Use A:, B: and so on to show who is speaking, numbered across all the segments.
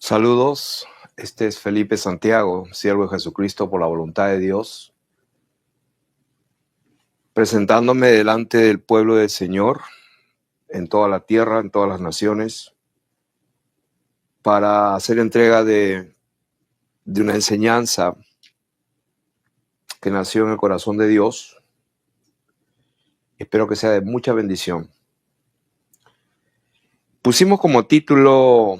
A: Saludos, este es Felipe Santiago, siervo de Jesucristo por la voluntad de Dios, presentándome delante del pueblo del Señor en toda la tierra, en todas las naciones, para hacer entrega de una enseñanza que nació en el corazón de Dios. Espero que sea de mucha bendición. Pusimos como título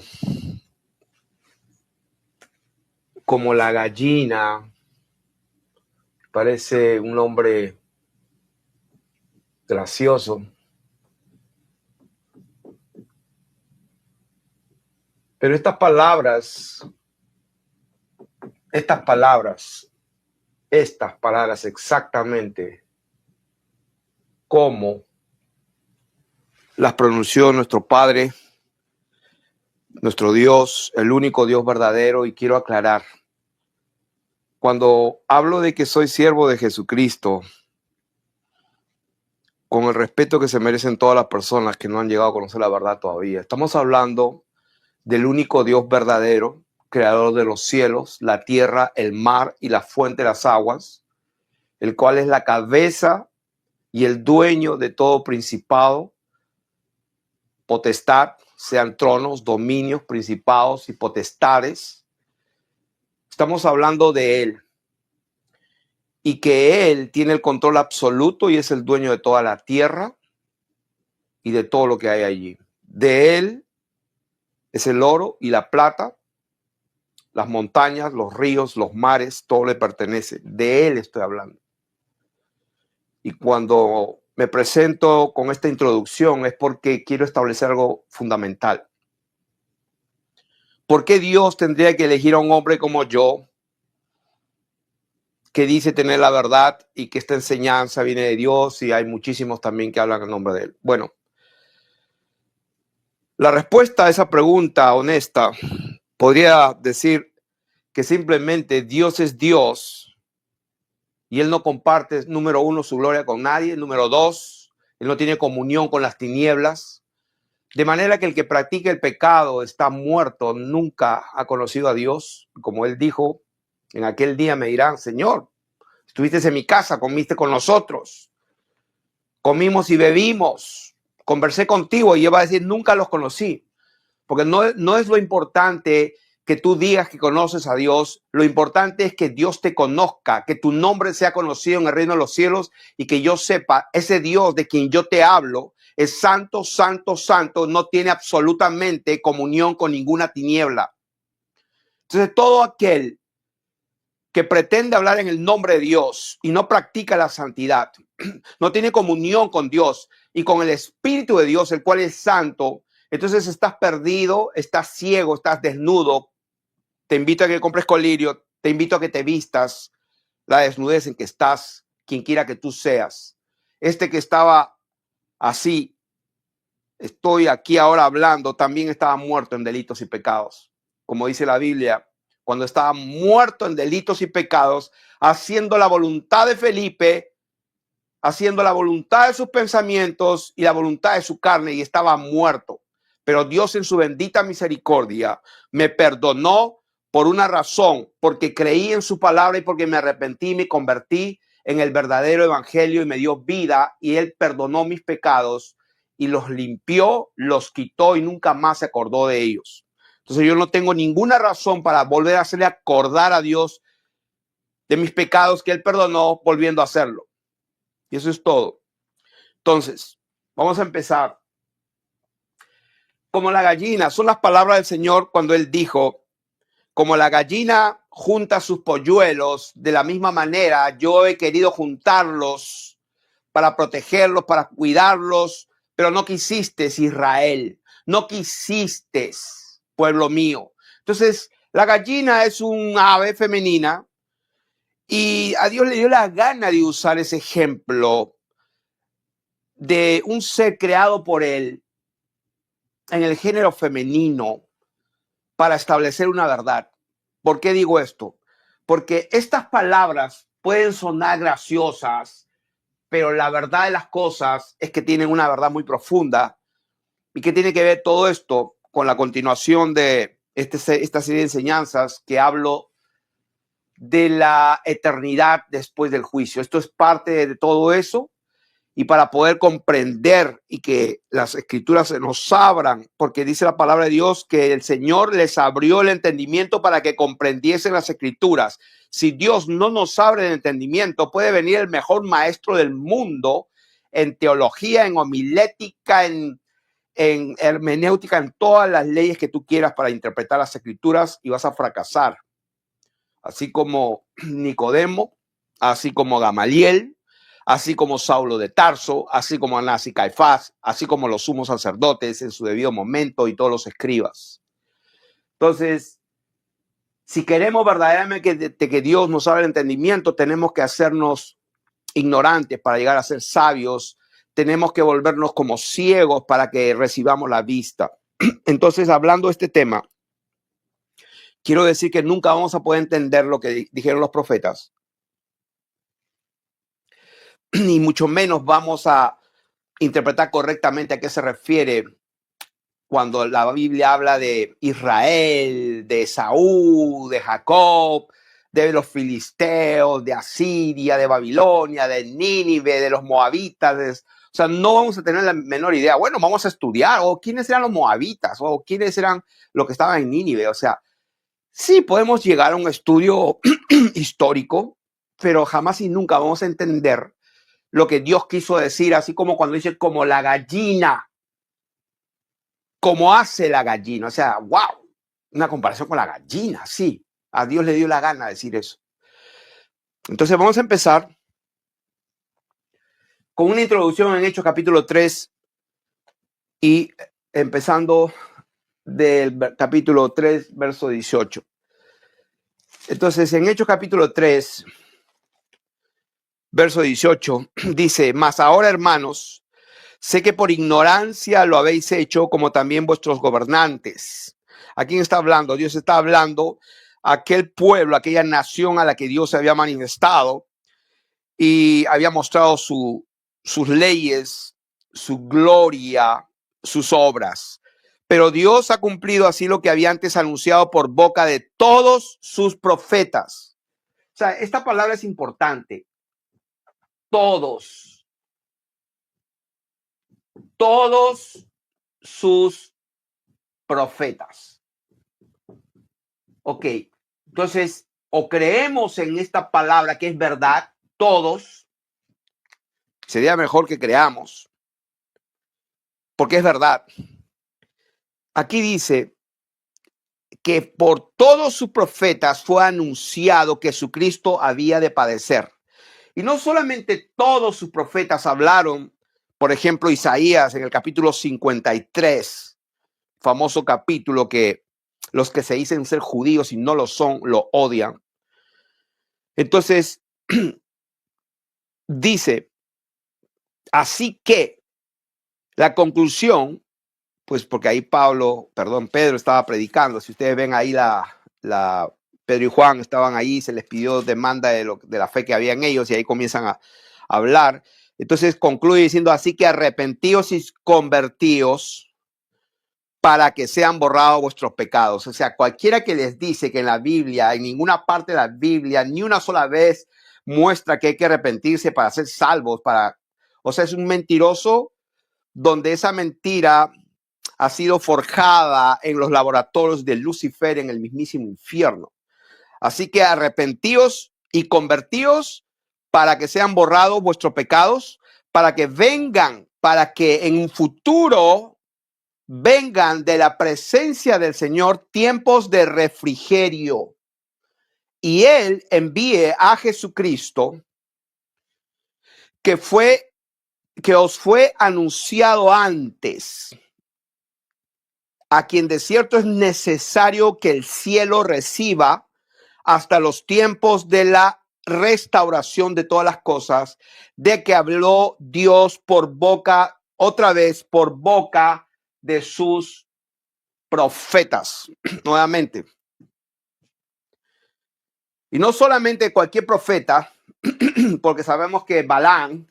A: como la gallina. Parece un nombre gracioso, pero estas palabras exactamente como las pronunció nuestro Padre, nuestro Dios, el único Dios verdadero. Y quiero aclarar, cuando hablo de que soy siervo de Jesucristo, con el respeto que se merecen todas las personas que no han llegado a conocer la verdad todavía, estamos hablando del único Dios verdadero, creador de los cielos, la tierra, el mar y la fuente de las aguas, el cual es la cabeza y el dueño de todo principado, potestad, sean tronos, dominios, principados y potestades. Estamos hablando de Él y que Él tiene el control absoluto y es el dueño de toda la tierra y de todo lo que hay allí. De Él es el oro y la plata, las montañas, los ríos, los mares, todo le pertenece. De Él estoy hablando. Y cuando me presento con esta introducción es porque quiero establecer algo fundamental. ¿Por qué Dios tendría que elegir a un hombre como yo, que dice tener la verdad y que esta enseñanza viene de Dios, y hay muchísimos también que hablan en nombre de Él? Bueno, la respuesta a esa pregunta honesta podría decir que simplemente Dios es Dios y Él no comparte, número uno, su gloria con nadie. Número dos, Él no tiene comunión con las tinieblas. De manera que el que practica el pecado está muerto, nunca ha conocido a Dios. Como Él dijo, en aquel día me dirán: Señor, estuviste en mi casa, comiste con nosotros, comimos y bebimos, conversé contigo. Y yo va a decir: nunca los conocí. Porque no es lo importante que tú digas que conoces a Dios. Lo importante es que Dios te conozca, que tu nombre sea conocido en el reino de los cielos y que yo sepa, ese Dios de quien yo te hablo es santo, santo, santo, no tiene absolutamente comunión con ninguna tiniebla. Entonces, todo aquel que pretende hablar en el nombre de Dios y no practica la santidad, no tiene comunión con Dios y con el Espíritu de Dios, el cual es santo, entonces estás perdido, estás ciego, estás desnudo. Te invito a que compres colirio, te invito a que te vistas la desnudez en que estás, quien quiera que tú seas. Este que estaba así, estoy aquí ahora hablando, también estaba muerto en delitos y pecados. Como dice la Biblia, cuando estaba muerto en delitos y pecados, haciendo la voluntad de Felipe, haciendo la voluntad de sus pensamientos y la voluntad de su carne, y estaba muerto. Pero Dios, en su bendita misericordia, me perdonó por una razón: porque creí en su palabra y porque me arrepentí y me convertí en el verdadero evangelio, y me dio vida, y Él perdonó mis pecados y los limpió, los quitó y nunca más se acordó de ellos. Entonces yo no tengo ninguna razón para volver a hacerle acordar a Dios de mis pecados que Él perdonó volviendo a hacerlo. Y eso es todo. Entonces, vamos a empezar. Como la gallina, son las palabras del Señor cuando Él dijo: como la gallina junta sus polluelos, de la misma manera yo he querido juntarlos para protegerlos, para cuidarlos, pero no quisiste, Israel, no quisiste, pueblo mío. Entonces, la gallina es un ave femenina y a Dios le dio la gana de usar ese ejemplo de un ser creado por Él en el género femenino para establecer una verdad. ¿Por qué digo esto? Porque estas palabras pueden sonar graciosas, pero la verdad de las cosas es que tienen una verdad muy profunda. ¿Y qué tiene que ver todo esto con la continuación de esta serie de enseñanzas que hablo de la eternidad después del juicio. Esto es parte de todo eso, y para poder comprender y que las escrituras se nos abran, porque dice la palabra de Dios que el Señor les abrió el entendimiento para que comprendiesen las escrituras. Si Dios no nos abre el entendimiento, puede venir el mejor maestro del mundo en teología, en homilética, en hermenéutica, en todas las leyes que tú quieras para interpretar las escrituras, y vas a fracasar. Así como Nicodemo, así como Gamaliel, así como Saulo de Tarso, así como Anás y Caifás, así como los sumos sacerdotes en su debido momento y todos los escribas. Entonces, si queremos verdaderamente que Dios nos abra el entendimiento, tenemos que hacernos ignorantes para llegar a ser sabios. Tenemos que volvernos como ciegos para que recibamos la vista. Entonces, hablando de este tema, quiero decir que nunca vamos a poder entender lo que dijeron los profetas, ni mucho menos vamos a interpretar correctamente a qué se refiere cuando la Biblia habla de Israel, de Saúl, de Jacob, de los filisteos, de Asiria, de Babilonia, de Nínive, de los moabitas. O sea, no vamos a tener la menor idea. Bueno, vamos a estudiar, o quiénes eran los moabitas, o quiénes eran los que estaban en Nínive. O sea, sí podemos llegar a un estudio histórico, pero jamás y nunca vamos a entender lo que Dios quiso decir, así como cuando dice como la gallina, como hace la gallina. O sea, wow, una comparación con la gallina, sí. A Dios le dio la gana decir eso. Entonces vamos a empezar con una introducción en Hechos capítulo 3 y empezando del capítulo 3, verso 18. Entonces en Hechos capítulo 3, verso 18, dice: mas ahora, hermanos, sé que por ignorancia lo habéis hecho, como también vuestros gobernantes. ¿A quién está hablando? Dios está hablando a aquel pueblo, a aquella nación a la que Dios se había manifestado y había mostrado sus leyes, su gloria, sus obras. Pero Dios ha cumplido así lo que había antes anunciado por boca de todos sus profetas. O sea, esta palabra es importante. Todos sus profetas. Ok, entonces, o creemos en esta palabra que es verdad, todos, sería mejor que creamos, porque es verdad. Aquí dice que por todos sus profetas fue anunciado que Jesucristo había de padecer. Y no solamente todos sus profetas hablaron, por ejemplo, Isaías en el capítulo 53, famoso capítulo que los que se dicen ser judíos y no lo son, lo odian. Entonces, dice, así que la conclusión, pues porque ahí Pedro estaba predicando. Si ustedes ven ahí Pedro y Juan estaban ahí, se les pidió demanda de la fe que había en ellos y ahí comienzan a hablar. Entonces concluye diciendo, así que arrepentíos y convertíos para que sean borrados vuestros pecados. O sea, cualquiera que les dice que en la Biblia, en ninguna parte de la Biblia, ni una sola vez muestra que hay que arrepentirse para ser salvos, o sea, es un mentiroso donde esa mentira ha sido forjada en los laboratorios de Lucifer en el mismísimo infierno. Así que arrepentíos y convertíos para que sean borrados vuestros pecados, para que en un futuro vengan de la presencia del Señor tiempos de refrigerio y Él envíe a Jesucristo que os fue anunciado antes, a quien de cierto es necesario que el cielo reciba hasta los tiempos de la restauración de todas las cosas, de que habló Dios otra vez por boca de sus profetas. Nuevamente. Y no solamente cualquier profeta, porque sabemos que Balaam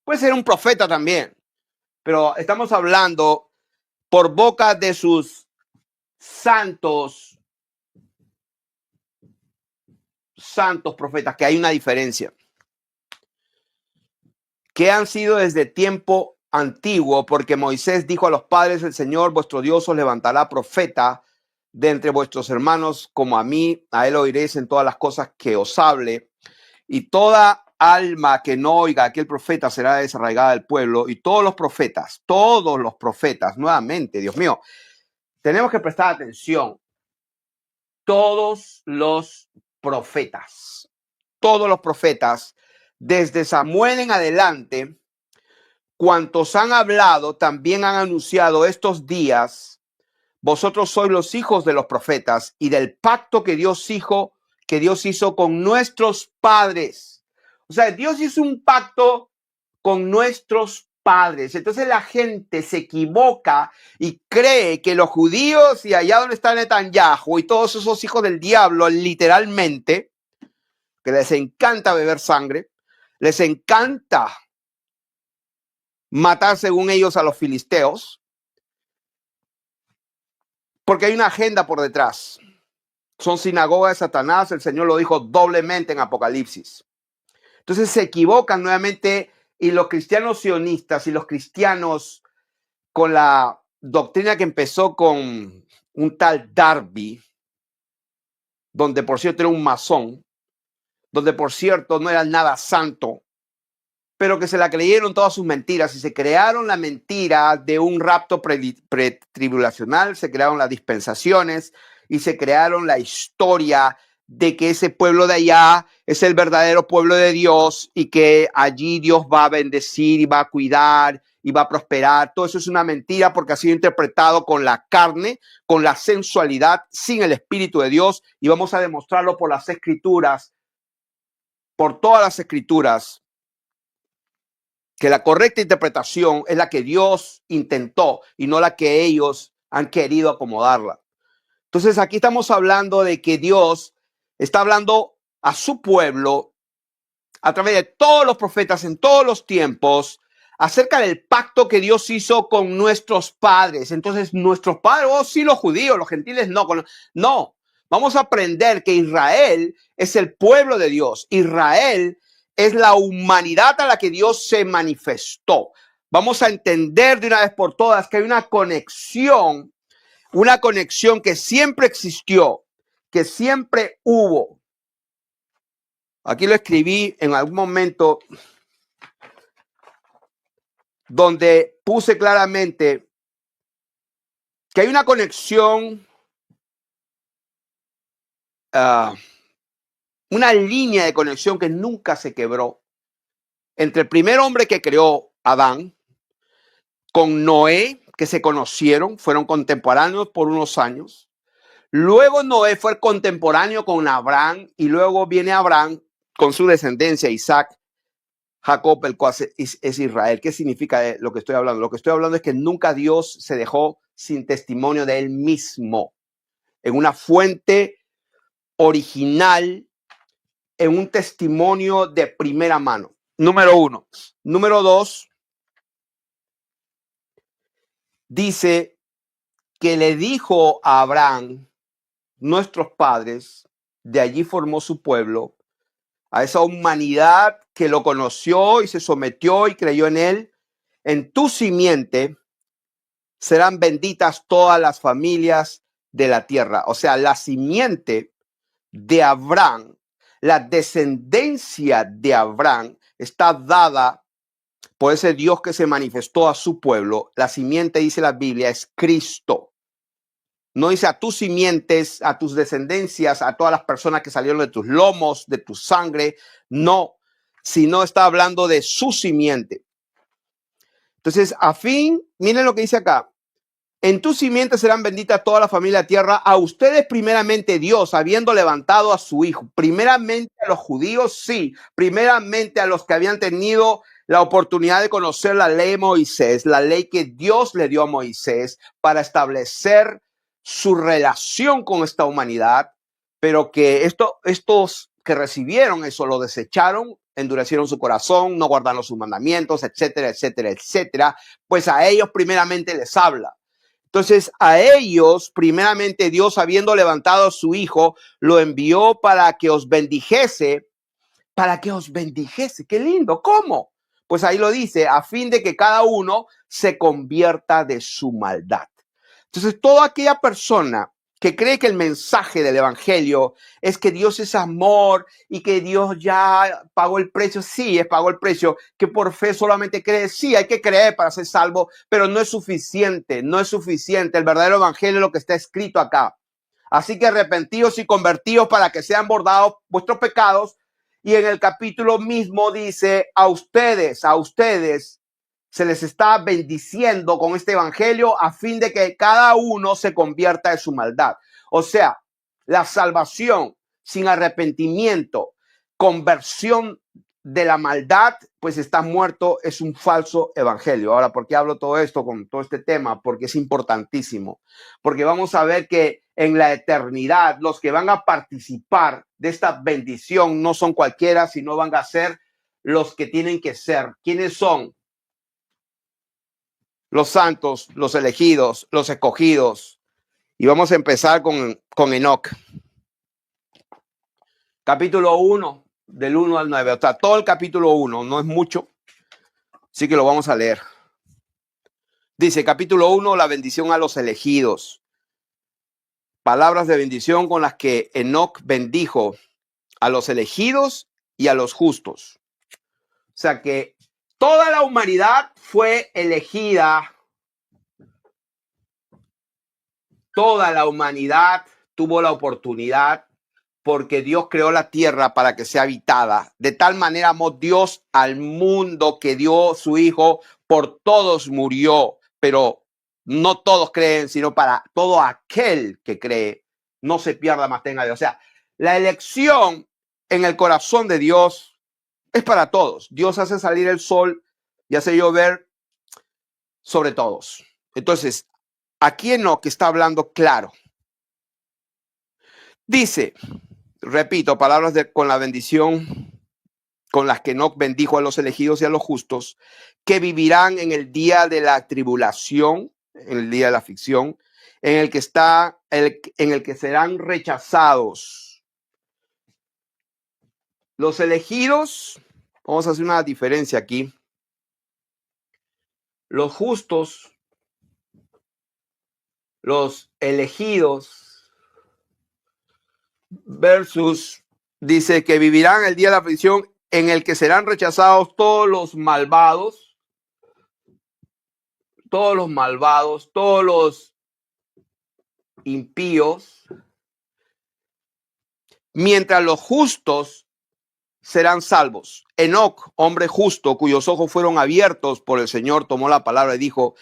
A: puede ser un profeta también, pero estamos hablando por boca de sus santos profetas, que hay una diferencia, que han sido desde tiempo antiguo, porque Moisés dijo a los padres: el Señor vuestro Dios os levantará profeta de entre vuestros hermanos como a mí, a él oiréis en todas las cosas que os hable, y toda alma que no oiga a aquel profeta será desarraigada del pueblo. Y todos los profetas, nuevamente, Dios mío, tenemos que prestar atención. Todos los profetas, desde Samuel en adelante, cuantos han hablado, también han anunciado estos días: vosotros sois los hijos de los profetas y del pacto que Dios hizo con nuestros padres. O sea, Dios hizo un pacto con nuestros padres. Entonces la gente se equivoca y cree que los judíos y allá donde está Netanyahu y todos esos hijos del diablo, literalmente, que les encanta beber sangre, les encanta matar según ellos a los filisteos, porque hay una agenda por detrás. Son sinagoga de Satanás, el Señor lo dijo doblemente en Apocalipsis. Entonces se equivocan nuevamente, y los cristianos sionistas y los cristianos con la doctrina que empezó con un tal Darby, donde por cierto era un masón, donde por cierto no era nada santo, pero que se la creyeron todas sus mentiras y se crearon la mentira de un rapto pretribulacional, se crearon las dispensaciones y se crearon la historia de que ese pueblo de allá es el verdadero pueblo de Dios y que allí Dios va a bendecir y va a cuidar y va a prosperar. Todo eso es una mentira porque ha sido interpretado con la carne, con la sensualidad, sin el Espíritu de Dios, y vamos a demostrarlo por las Escrituras, por todas las Escrituras, que la correcta interpretación es la que Dios intentó y no la que ellos han querido acomodarla. Entonces aquí estamos hablando de que Dios está hablando a su pueblo a través de todos los profetas en todos los tiempos acerca del pacto que Dios hizo con nuestros padres. Entonces nuestros padres, sí, los judíos, los gentiles no. Vamos a aprender que Israel es el pueblo de Dios. Israel es la humanidad a la que Dios se manifestó. Vamos a entender de una vez por todas que hay una conexión que siempre existió, que siempre hubo. Aquí lo escribí en algún momento donde puse claramente que hay una conexión, una línea de conexión que nunca se quebró entre el primer hombre que creó, Adán, con Noé, que se conocieron, fueron contemporáneos por unos años. Luego Noé fue contemporáneo con Abraham y luego viene Abraham con su descendencia, Isaac, Jacob, el cual es Israel. ¿Qué significa lo que estoy hablando? Lo que estoy hablando es que nunca Dios se dejó sin testimonio de él mismo, en una fuente original, en un testimonio de primera mano. Número uno. Número dos, dice que le dijo a Abraham: nuestros padres, de allí formó su pueblo, a esa humanidad que lo conoció y se sometió y creyó en él. En tu simiente serán benditas todas las familias de la tierra. O sea, la simiente de Abraham, la descendencia de Abraham está dada por ese Dios que se manifestó a su pueblo. La simiente, dice la Biblia, es Cristo. No dice a tus simientes, a tus descendencias, a todas las personas que salieron de tus lomos, de tu sangre. No, sino está hablando de su simiente. Entonces, miren lo que dice acá. En tu simiente serán benditas toda la familia de la tierra. A ustedes primeramente Dios, habiendo levantado a su Hijo. Primeramente a los judíos, sí. Primeramente a los que habían tenido la oportunidad de conocer la ley de Moisés, la ley que Dios le dio a Moisés para establecer su relación con esta humanidad, pero que estos que recibieron eso lo desecharon, endurecieron su corazón, no guardaron sus mandamientos, etcétera, etcétera, etcétera. Pues a ellos primeramente les habla. Entonces a ellos, primeramente Dios, habiendo levantado a su Hijo, lo envió para que os bendijese. Para que os bendijese. Qué lindo. ¿Cómo? Pues ahí lo dice, a fin de que cada uno se convierta de su maldad. Entonces, toda aquella persona que cree que el mensaje del evangelio es que Dios es amor y que Dios ya pagó el precio, sí, pagó el precio, que por fe solamente cree, sí, hay que creer para ser salvo, pero no es suficiente, no es suficiente. El verdadero evangelio es lo que está escrito acá. Así que arrepentidos y convertidos para que sean bordados vuestros pecados. Y en el capítulo mismo dice, a ustedes se les está bendiciendo con este evangelio a fin de que cada uno se convierta de su maldad. O sea, la salvación sin arrepentimiento, conversión de la maldad, pues está muerto, es un falso evangelio. Ahora, ¿por qué hablo todo esto con todo este tema? Porque es importantísimo. Porque vamos a ver que en la eternidad los que van a participar de esta bendición no son cualquiera, sino van a ser los que tienen que ser. ¿Quiénes son? Los santos, los elegidos, los escogidos. Y vamos a empezar con Enoc. Capítulo 1, del 1 al 9. O sea, todo el capítulo 1, no es mucho. Así que lo vamos a leer. Dice, capítulo 1, la bendición a los elegidos. Palabras de bendición con las que Enoc bendijo a los elegidos y a los justos. O sea que toda la humanidad fue elegida. Toda la humanidad tuvo la oportunidad porque Dios creó la tierra para que sea habitada. De tal manera amó Dios al mundo que dio su Hijo, por todos murió, pero no todos creen, sino para todo aquel que cree, no se pierda, más tenga Dios. O sea, la elección en el corazón de Dios es para todos. Dios hace salir el sol y hace llover sobre todos. Entonces, aquí Enoc está hablando claro. Dice, repito, palabras con la bendición con las que Enoc bendijo a los elegidos y a los justos, que vivirán en el día de la tribulación, en el día de la aflicción, en el que serán rechazados. Los elegidos, vamos a hacer una diferencia aquí. Los justos, los elegidos, versus, dice que vivirán el día de la aflicción en el que serán rechazados todos los malvados, todos los impíos, mientras los justos serán salvos. Enoc, hombre justo, cuyos ojos fueron abiertos por el Señor, tomó la palabra y dijo,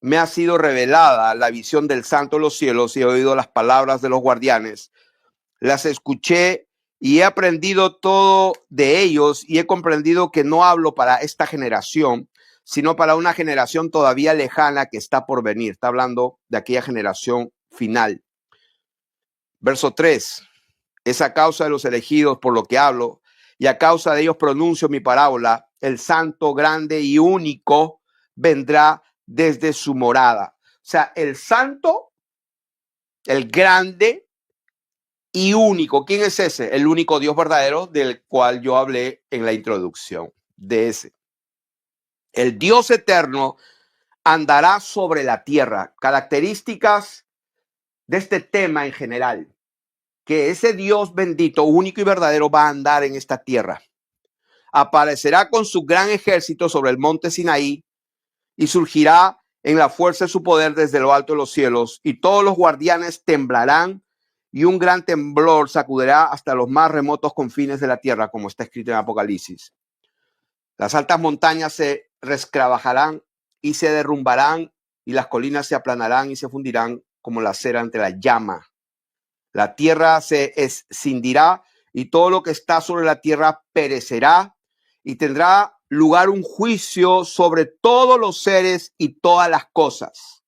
A: me ha sido revelada la visión del Santo de los cielos y he oído las palabras de los guardianes. Las escuché y he aprendido todo de ellos y he comprendido que no hablo para esta generación, sino para una generación todavía lejana que está por venir. Está hablando de aquella generación final. Verso 3. Es a causa de los elegidos por lo que hablo y a causa de ellos pronuncio mi parábola. El santo, grande y único vendrá desde su morada. O sea, el santo, el grande y único. ¿Quién es ese? El único Dios verdadero del cual yo hablé en la introducción. De ese. El Dios eterno andará sobre la tierra. Características de este tema en general. Que ese Dios bendito, único y verdadero, va a andar en esta tierra. Aparecerá con su gran ejército sobre el monte Sinaí y surgirá en la fuerza de su poder desde lo alto de los cielos, y todos los guardianes temblarán y un gran temblor sacudirá hasta los más remotos confines de la tierra, como está escrito en Apocalipsis. Las altas montañas se resquebrajarán y se derrumbarán, y las colinas se aplanarán y se fundirán como la cera ante la llama. La tierra se escindirá y todo lo que está sobre la tierra perecerá, y tendrá lugar un juicio sobre todos los seres y todas las cosas.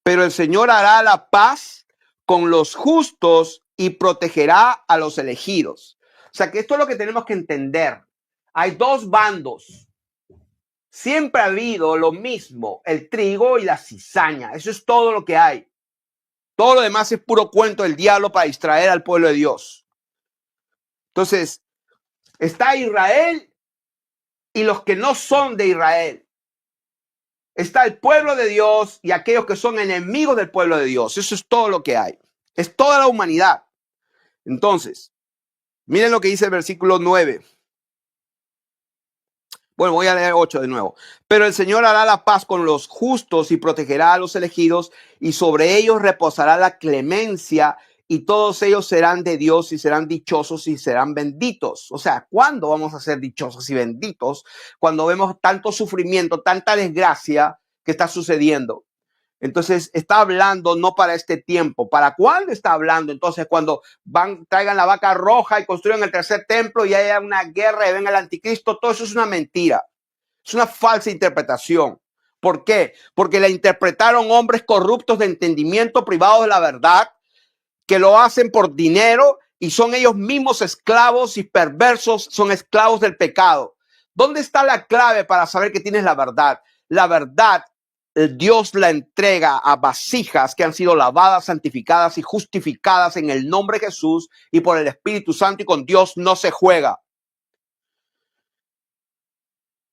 A: Pero el Señor hará la paz con los justos y protegerá a los elegidos. O sea que esto es lo que tenemos que entender. Hay dos bandos. Siempre ha habido lo mismo, el trigo y la cizaña. Eso es todo lo que hay. Todo lo demás es puro cuento del diablo para distraer al pueblo de Dios. Entonces, está Israel y los que no son de Israel. Está el pueblo de Dios y aquellos que son enemigos del pueblo de Dios. Eso es todo lo que hay. Es toda la humanidad. Entonces, miren lo que dice el versículo 9. Bueno, voy a leer 8 de nuevo. Pero el Señor hará la paz con los justos y protegerá a los elegidos, y sobre ellos reposará la clemencia, y todos ellos serán de Dios y serán dichosos y serán benditos. O sea, ¿cuándo vamos a ser dichosos y benditos? Cuando vemos tanto sufrimiento, tanta desgracia que está sucediendo. Entonces está hablando no para este tiempo. ¿Para cuándo está hablando? Entonces cuando traigan la vaca roja y construyan el tercer templo y haya una guerra y venga el anticristo, todo eso es una mentira. Es una falsa interpretación. ¿Por qué? Porque la interpretaron hombres corruptos de entendimiento, privados de la verdad, que lo hacen por dinero y son ellos mismos esclavos y perversos, son esclavos del pecado. ¿Dónde está la clave para saber que tienes la verdad? La verdad, Dios la entrega a vasijas que han sido lavadas, santificadas y justificadas en el nombre de Jesús y por el Espíritu Santo, y con Dios no se juega.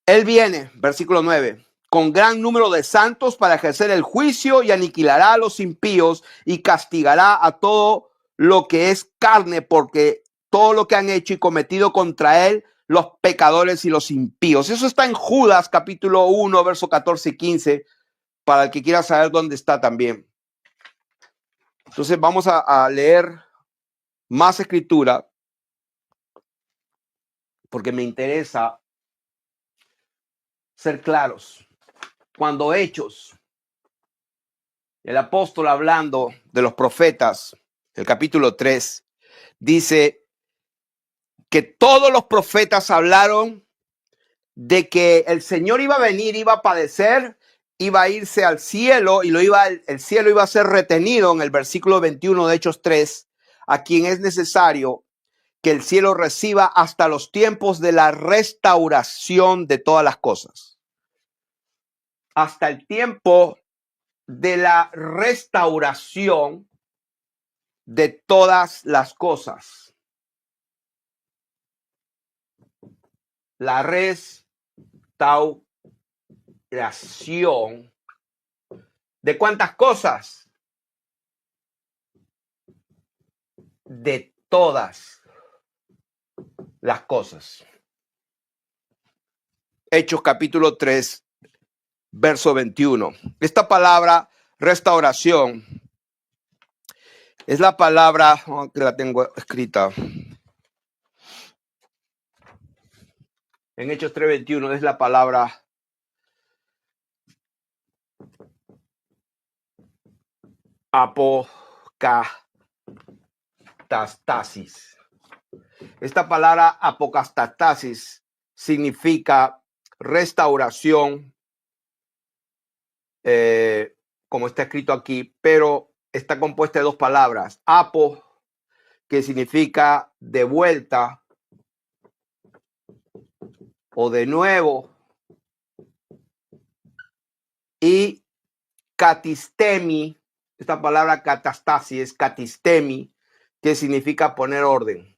A: Él viene, versículo 9, con gran número de santos para ejercer el juicio, y aniquilará a los impíos y castigará a todo lo que es carne, porque todo lo que han hecho y cometido contra él los pecadores y los impíos. Eso está en Judas capítulo 1, verso 14 y 15, para el que quiera saber dónde está también. Entonces vamos a leer más escritura, porque me interesa ser claros. Cuando Hechos, el apóstol hablando de los profetas, el capítulo 3, dice que todos los profetas hablaron de que el Señor iba a venir, iba a padecer, iba a irse al cielo, y el cielo iba a ser retenido en el versículo 21 de Hechos 3, a quien es necesario que el cielo reciba hasta los tiempos de la restauración de todas las cosas. Hasta el tiempo de la restauración de todas las cosas. La restauración de cuántas cosas? De todas las cosas. Hechos capítulo 3, verso 21. Esta palabra restauración es la palabra que la tengo escrita en Hechos 3:21, es la palabra apocatastasis. Esta palabra apocatastasis significa restauración, como está escrito aquí, pero está compuesta de dos palabras. Apo, que significa de vuelta o de nuevo, y katistemi, esta palabra catastasis es katistemi, que significa poner orden.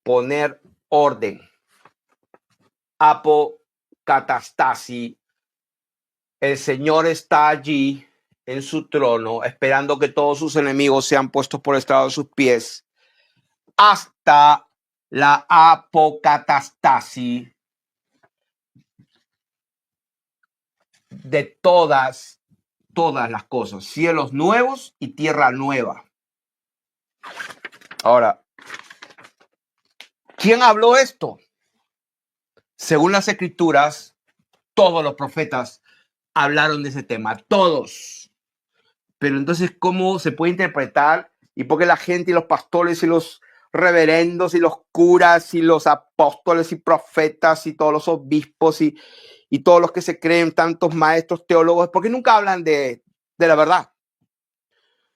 A: Poner orden. Apocatastasis. El Señor está allí en su trono, esperando que todos sus enemigos sean puestos por estrado de sus pies, hasta la apocatastasis de todas las cosas, cielos nuevos y tierra nueva. Ahora, ¿quién habló esto? Según las escrituras, todos los profetas hablaron de ese tema, todos. Pero entonces, ¿cómo se puede interpretar? ¿Y por qué la gente y los pastores y los reverendos y los curas y los apóstoles y profetas y todos los obispos y todos los que se creen tantos maestros teólogos, por qué nunca hablan de la verdad?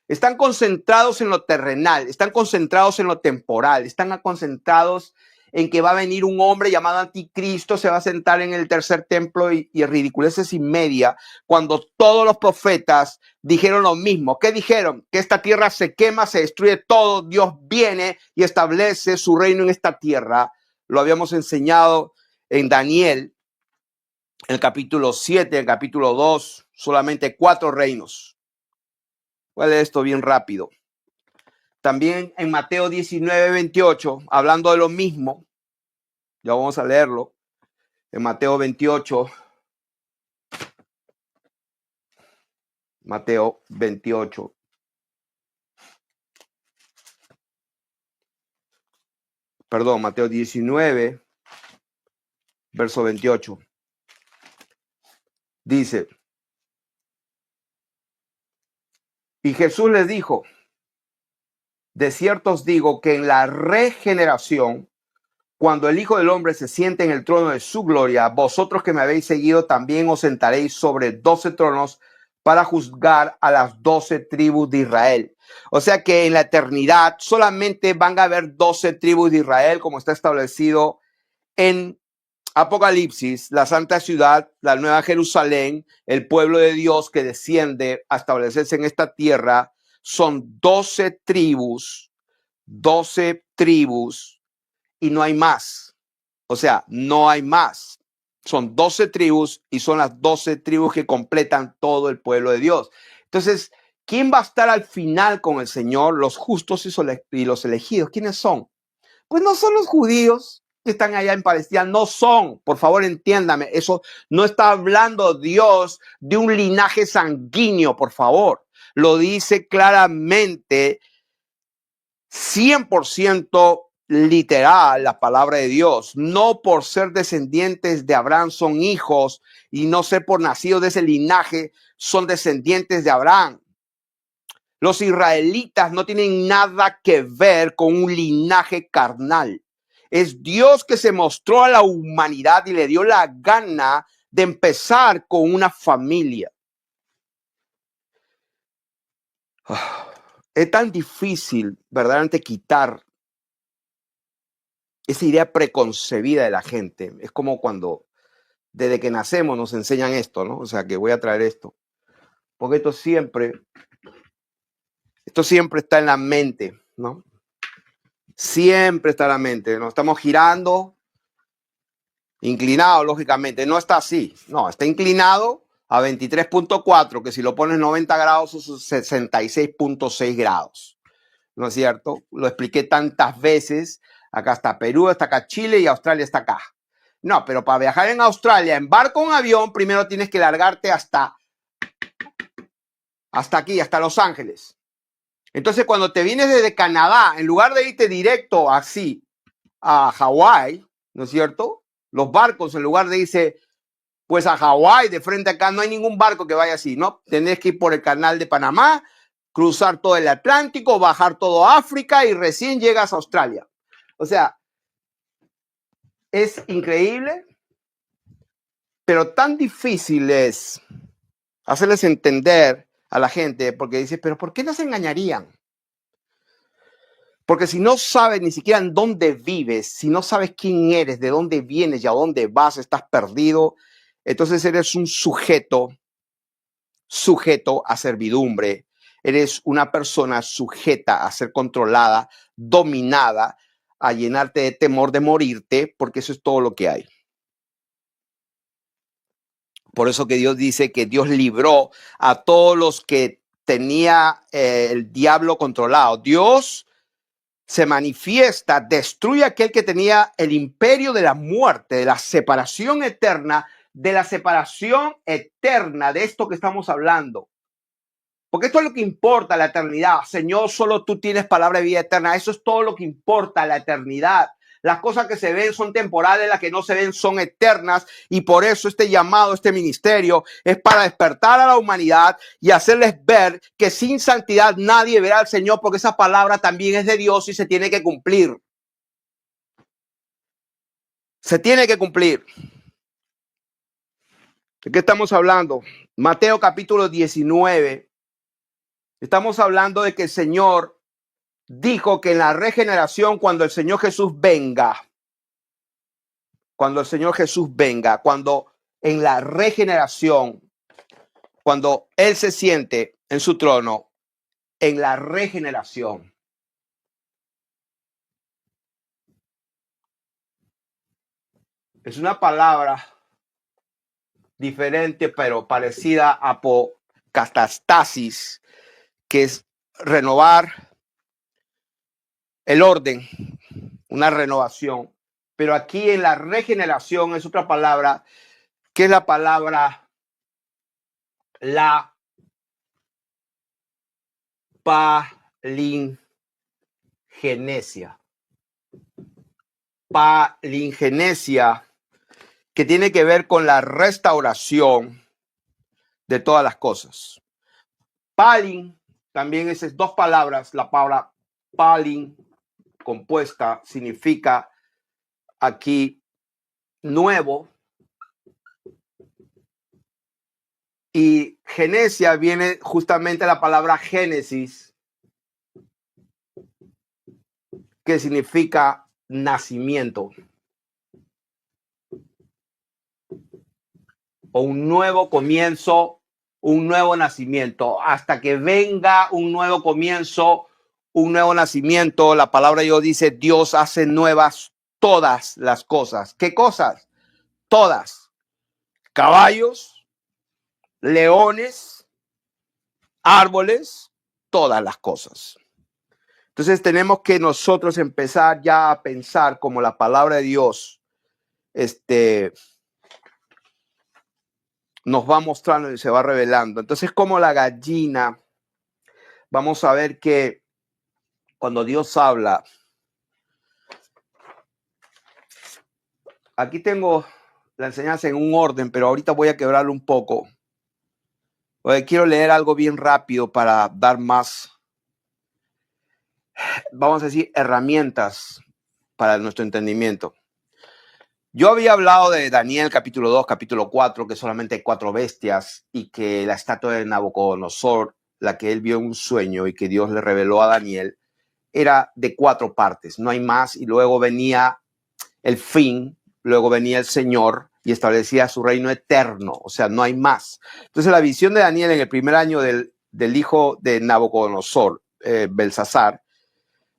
A: Están concentrados en lo terrenal, están concentrados en lo temporal, están concentrados en que va a venir un hombre llamado Anticristo, se va a sentar en el tercer templo y ridiculeces y media, cuando todos los profetas dijeron lo mismo. ¿Qué dijeron? Que esta tierra se quema, se destruye todo, Dios viene y establece su reino en esta tierra. Lo habíamos enseñado en Daniel, en el capítulo 7, en el capítulo 2, solamente 4 reinos. Voy a leer esto bien rápido. También en Mateo 19, 28, hablando de lo mismo, ya vamos a leerlo, en Mateo 28, Mateo 28. Perdón, Mateo 19, verso 28. Dice, y Jesús les dijo, de cierto os digo que en la regeneración, cuando el Hijo del Hombre se siente en el trono de su gloria, vosotros que me habéis seguido también os sentaréis sobre 12 tronos para juzgar a las 12 tribus de Israel. O sea que en la eternidad solamente van a haber 12 tribus de Israel, como está establecido en Apocalipsis, la santa ciudad, la nueva Jerusalén, el pueblo de Dios que desciende a establecerse en esta tierra. Son 12 tribus y no hay más. O sea, no hay más. Son 12 tribus y son las 12 tribus que completan todo el pueblo de Dios. Entonces, ¿quién va a estar al final con el Señor? Los justos y los elegidos. ¿Quiénes son? Pues no son los judíos que están allá en Palestina, no son, por favor entiéndame, eso no está hablando Dios de un linaje sanguíneo, por favor. Lo dice claramente, 100% literal la palabra de Dios. No por ser descendientes de Abraham son hijos y no ser por nacidos de ese linaje son descendientes de Abraham. Los israelitas no tienen nada que ver con un linaje carnal. Es Dios que se mostró a la humanidad y le dio la gana de empezar con una familia. Es tan difícil verdaderamente quitar esa idea preconcebida de la gente. Es como cuando desde que nacemos nos enseñan esto, ¿no? O sea, que voy a traer esto. Porque esto siempre está en la mente, ¿no? Siempre está en la mente. Nos estamos girando, inclinado, lógicamente. No está así. No, está inclinado a 23.4, que si lo pones 90 grados son 66.6 grados. ¿No es cierto? Lo expliqué tantas veces. Acá está Perú, está acá Chile y Australia está acá. No, pero para viajar en Australia en barco o en avión, primero tienes que largarte hasta aquí, hasta Los Ángeles. Entonces, cuando te vienes desde Canadá, en lugar de irte directo así a Hawái, ¿no es cierto? Los barcos, en lugar de irse pues a Hawái, de frente acá, no hay ningún barco que vaya así, ¿no? Tenés que ir por el canal de Panamá, cruzar todo el Atlántico, bajar todo África y recién llegas a Australia. O sea, es increíble, pero tan difícil es hacerles entender a la gente, porque dice, pero ¿por qué nos engañarían? Porque si no sabes ni siquiera en dónde vives, si no sabes quién eres, de dónde vienes y a dónde vas, estás perdido, entonces eres un sujeto a servidumbre. Eres una persona sujeta a ser controlada, dominada, a llenarte de temor de morirte, porque eso es todo lo que hay. Por eso que Dios dice que Dios libró a todos los que tenía el diablo controlado. Dios se manifiesta, destruye a aquel que tenía el imperio de la muerte, de la separación eterna, de esto que estamos hablando. Porque esto es lo que importa, la eternidad. Señor, solo tú tienes palabra de vida eterna. Eso es todo lo que importa, la eternidad. Las cosas que se ven son temporales, las que no se ven son eternas. Y por eso este llamado, este ministerio, es para despertar a la humanidad y hacerles ver que sin santidad nadie verá al Señor, porque esa palabra también es de Dios y se tiene que cumplir. Se tiene que cumplir. ¿De qué estamos hablando? Mateo capítulo 19. Estamos hablando de que el Señor dijo que en la regeneración, cuando el Señor Jesús venga, cuando el Señor Jesús venga, cuando en la regeneración, cuando Él se siente en su trono, en la regeneración. Es una palabra diferente, pero parecida a apocatastasis, que es renovar el orden, una renovación. Pero aquí en la regeneración es otra palabra, que es la palabra la palingenesia. Palingenesia, que tiene que ver con la restauración de todas las cosas. Palin también es dos palabras. La palabra palin compuesta significa aquí nuevo, y genesia viene justamente la palabra génesis, que significa nacimiento o un nuevo comienzo, un nuevo nacimiento. Hasta que venga un nuevo comienzo, un nuevo nacimiento, la palabra de Dios dice: Dios hace nuevas todas las cosas. ¿Qué cosas? Todas. Caballos, leones, árboles, todas las cosas. Entonces tenemos que nosotros empezar ya a pensar como la palabra de Dios nos va mostrando y se va revelando. Entonces, como la gallina, vamos a ver que cuando Dios habla, aquí tengo la enseñanza en un orden, pero ahorita voy a quebrarlo un poco. Quiero leer algo bien rápido para dar más, vamos a decir, herramientas para nuestro entendimiento. Yo había hablado de Daniel capítulo 2, capítulo 4, que solamente hay 4 bestias y que la estatua de Nabucodonosor, la que él vio en un sueño y que Dios le reveló a Daniel, era de 4 partes, no hay más. Y luego venía el fin, luego venía el Señor y establecía su reino eterno, o sea, no hay más. Entonces la visión de Daniel en el primer año del hijo de Nabucodonosor, Belsasar,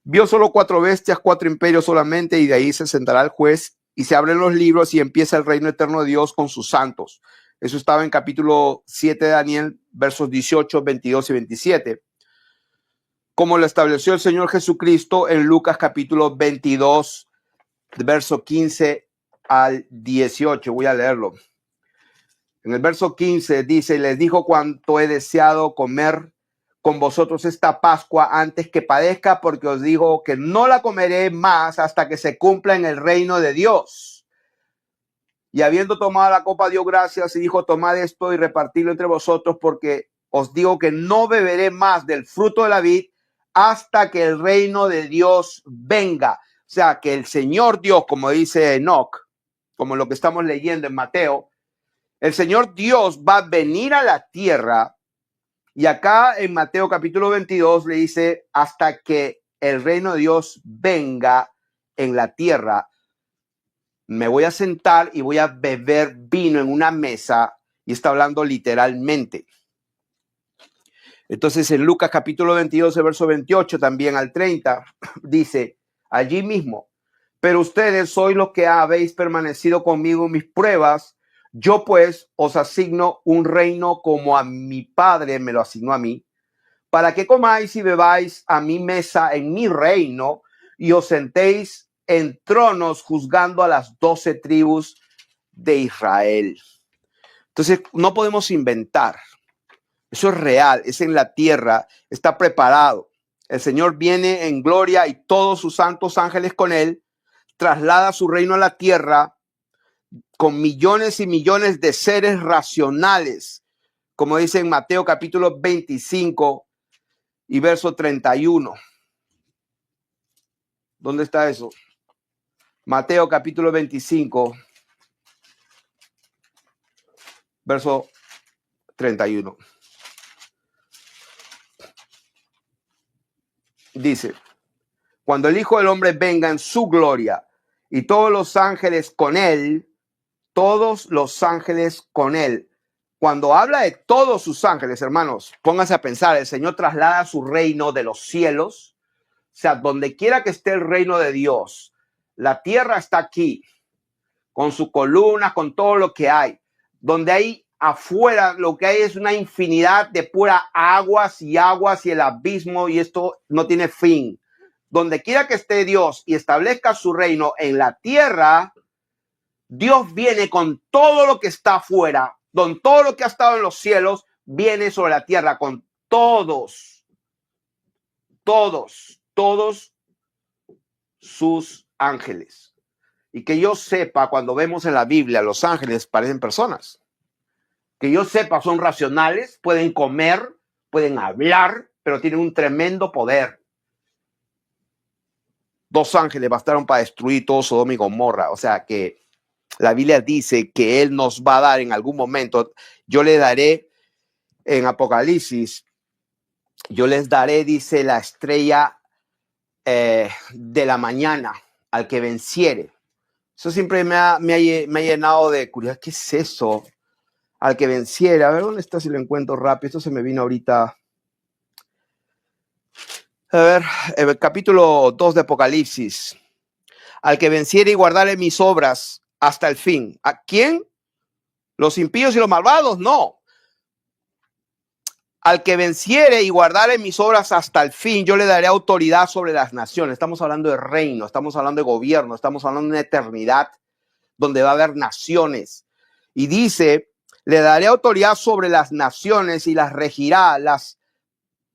A: vio solo 4 bestias, 4 imperios solamente, y de ahí se sentará el juez y se abren los libros y empieza el reino eterno de Dios con sus santos. Eso estaba en capítulo 7 de Daniel, versos 18, 22 y 27. Como lo estableció el Señor Jesucristo en Lucas capítulo 22, verso 15 al 18. Voy a leerlo. En el verso 15 dice: les dijo: cuánto he deseado comer con vosotros esta Pascua antes que padezca, porque os digo que no la comeré más hasta que se cumpla en el reino de Dios. Y habiendo tomado la copa, dio gracias y dijo: tomad esto y repartidlo entre vosotros, porque os digo que no beberé más del fruto de la vid hasta que el reino de Dios venga. O sea, que el Señor Dios, como dice Enoch, como lo que estamos leyendo en Mateo, el Señor Dios va a venir a la tierra. Y acá en Mateo capítulo 22 le dice: hasta que el reino de Dios venga en la tierra, me voy a sentar y voy a beber vino en una mesa. Y está hablando literalmente. Entonces en Lucas capítulo 22, verso 28 también al 30, dice allí mismo: pero ustedes sois los que habéis permanecido conmigo en mis pruebas. Yo pues os asigno un reino como a mi Padre me lo asignó a mí, para que comáis y bebáis a mi mesa en mi reino y os sentéis en tronos juzgando a las 12 tribus de Israel. Entonces no podemos inventar. Eso es real, es en la tierra, está preparado. El Señor viene en gloria y todos sus santos ángeles con él, traslada su reino a la tierra con millones y millones de seres racionales, como dice en Mateo capítulo 25 y verso 31. ¿Dónde está eso? Mateo capítulo 25, verso 31. Dice: cuando el Hijo del Hombre venga en su gloria y todos los ángeles con él, todos los ángeles con él. Cuando habla de todos sus ángeles, hermanos, pónganse a pensar, el Señor traslada su reino de los cielos, o sea, donde quiera que esté el reino de Dios, la tierra está aquí, con sus columnas, con todo lo que hay. Donde hay afuera, lo que hay es una infinidad de puras aguas y el abismo, y esto no tiene fin. Donde quiera que esté Dios y establezca su reino en la tierra, Dios viene con todo lo que está afuera, con todo lo que ha estado en los cielos, viene sobre la tierra, con todos sus ángeles. Y que yo sepa, cuando vemos en la Biblia, los ángeles parecen personas. Que yo sepa, son racionales, pueden comer, pueden hablar, pero tienen un tremendo poder. 2 ángeles bastaron para destruir todo Sodoma y Gomorra. O sea que la Biblia dice que Él nos va a dar en algún momento. Yo le daré en Apocalipsis, yo les daré, dice, la estrella de la mañana al que venciere. Eso siempre me ha llenado de curiosidad. ¿Qué es eso? Al que venciere. A ver, ¿dónde está? Si lo encuentro rápido. Esto se me vino ahorita. A ver, el capítulo 2 de Apocalipsis. Al que venciere y guardare mis obras hasta el fin. ¿A quién? ¿Los impíos y los malvados? No. Al que venciere y guardare mis obras hasta el fin, yo le daré autoridad sobre las naciones. Estamos hablando de reino, estamos hablando de gobierno, estamos hablando de una eternidad donde va a haber naciones. Y dice, le daré autoridad sobre las naciones y las regirá.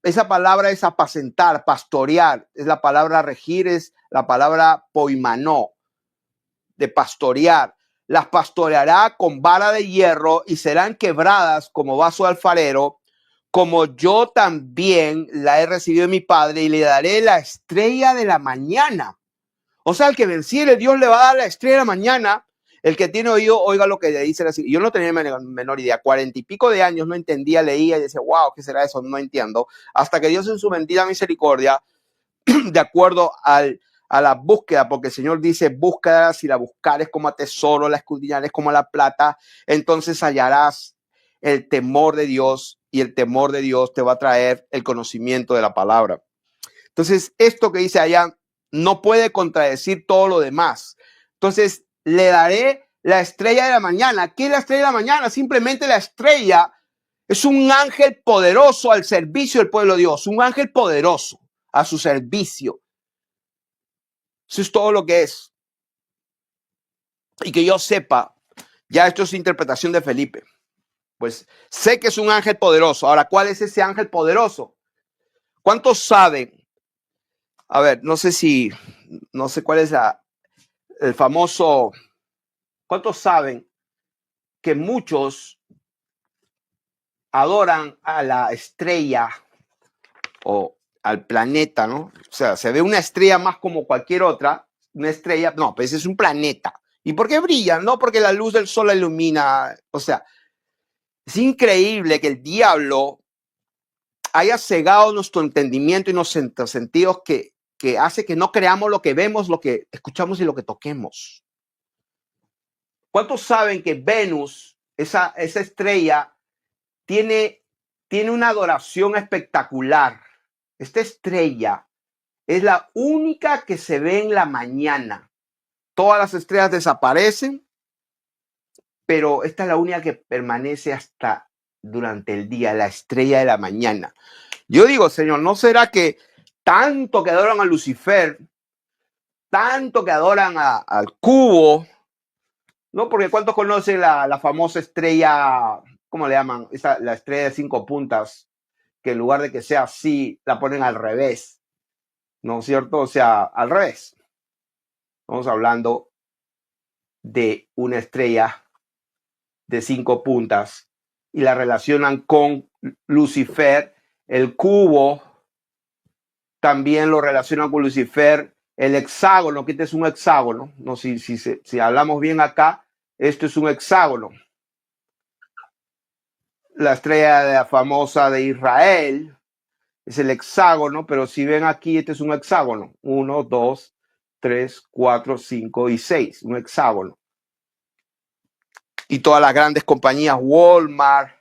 A: Esa palabra es apacentar, pastorear. Es la palabra regir, es la palabra poimanó, de pastorear. Las pastoreará con vara de hierro y serán quebradas como vaso de alfarero, como yo también la he recibido de mi Padre, y le daré la estrella de la mañana. O sea, el que venciere, Dios le va a dar la estrella de la mañana. El que tiene oído, oiga lo que le dice. Yo no tenía menor idea. 40 y pico de años no entendía, leía y decía, wow, ¿qué será eso? No entiendo. Hasta que Dios en su bendita misericordia, de acuerdo a la búsqueda, porque el Señor dice, búscala, si la buscares como a tesoro, la escudriñares como a la plata, entonces hallarás el temor de Dios, y el temor de Dios te va a traer el conocimiento de la palabra. Entonces, esto que dice allá no puede contradecir todo lo demás. Entonces, le daré la estrella de la mañana. ¿Qué es la estrella de la mañana? Simplemente la estrella es un ángel poderoso al servicio del pueblo de Dios, un ángel poderoso a su servicio. Eso es todo lo que es. Y que yo sepa, ya esto es interpretación de Felipe. Pues sé que es un ángel poderoso. Ahora, ¿cuál es ese ángel poderoso? ¿Cuántos saben? A ver, no sé cuál es el famoso. ¿Cuántos saben que muchos adoran a la estrella o al planeta, ¿no? O sea, se ve una estrella más como cualquier otra, una estrella, no, pues es un planeta. ¿Y por qué brilla? No porque la luz del sol la ilumina. O sea, es increíble que el diablo haya cegado nuestro entendimiento y nuestros sentidos que hace que no creamos lo que vemos, lo que escuchamos y lo que toquemos. ¿Cuántos saben que Venus, esa estrella, tiene una adoración espectacular? Esta estrella es la única que se ve en la mañana. Todas las estrellas desaparecen, pero esta es la única que permanece hasta durante el día, la estrella de la mañana. Yo digo, Señor, ¿no será que tanto que adoran a Lucifer, tanto que adoran al cubo, ¿no? Porque ¿cuántos conocen la famosa estrella, ¿cómo le llaman? La estrella de 5 puntas, que en lugar de que sea así, la ponen al revés, ¿no es cierto? O sea, al revés. Estamos hablando de una estrella de 5 puntas y la relacionan con Lucifer. El cubo también lo relacionan con Lucifer. El hexágono, que este es un hexágono, no, si hablamos bien acá, esto es un hexágono. La estrella famosa de Israel es el hexágono, pero si ven aquí, este es un hexágono. 1, 2, 3, 4, 5 y 6, un hexágono. Y todas las grandes compañías, Walmart,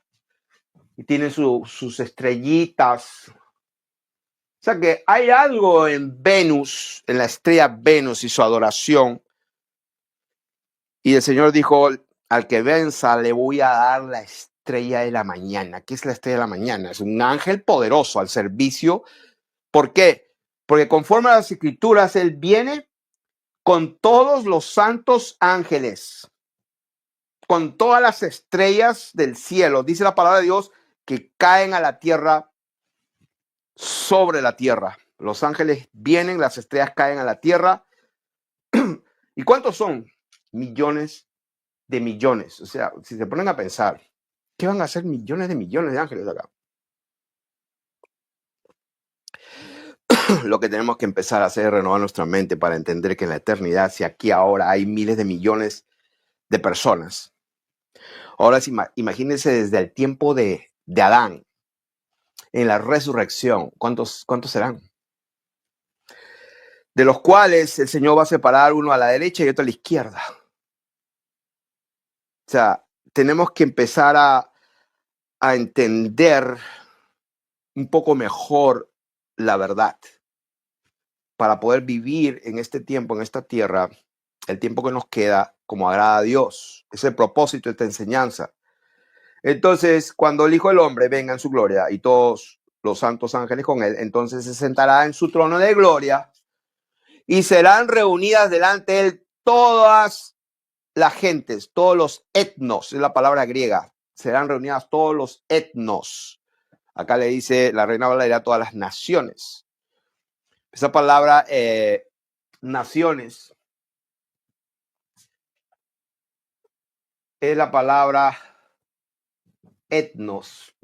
A: y tienen sus estrellitas. O sea que hay algo en Venus, en la estrella Venus y su adoración. Y el Señor dijo, al que venza le voy a dar la estrella de la mañana. ¿Qué es la estrella de la mañana? Es un ángel poderoso al servicio. ¿Por qué? Porque conforme a las Escrituras, Él viene con todos los santos ángeles, con todas las estrellas del cielo. Dice la palabra de Dios que caen a la tierra, sobre la tierra. Los ángeles vienen, las estrellas caen a la tierra. ¿Y cuántos son? Millones de millones. O sea, si se ponen a pensar, ¿qué van a hacer millones de ángeles acá? Lo que tenemos que empezar a hacer es renovar nuestra mente para entender que en la eternidad, si aquí ahora hay miles de millones de personas, ahora imagínense desde el tiempo de Adán, en la resurrección, ¿cuántos serán? De los cuales el Señor va a separar uno a la derecha y otro a la izquierda. O sea, tenemos que empezar a entender un poco mejor la verdad para poder vivir en este tiempo, en esta tierra, el tiempo que nos queda como agrada a Dios. Es el propósito de esta enseñanza. Entonces, cuando el Hijo del Hombre venga en su gloria y todos los santos ángeles con él, entonces se sentará en su trono de gloria y serán reunidas delante de él todas las gentes, todos los etnos, es la palabra griega, serán reunidas todos los etnos. Acá le dice, la Reina Valera, a todas las naciones. Esa palabra, naciones, es la palabra etnos.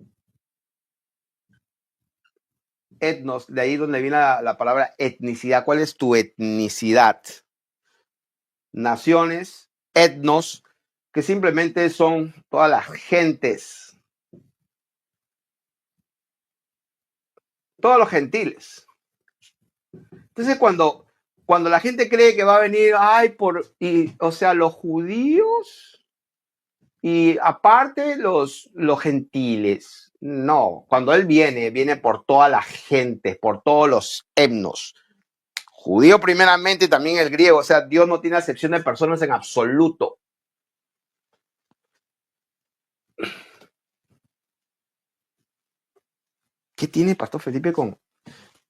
A: Etnos, de ahí donde viene la palabra etnicidad. ¿Cuál es tu etnicidad? Naciones, etnos, que simplemente son todas las gentes, todos los gentiles. Entonces, cuando la gente cree que va a venir, o sea, los judíos y aparte los gentiles. No, cuando él viene por todas las gentes, por todos los etnos. Judío primeramente y también el griego. O sea, Dios no tiene acepción de personas en absoluto. ¿Qué tiene Pastor Felipe con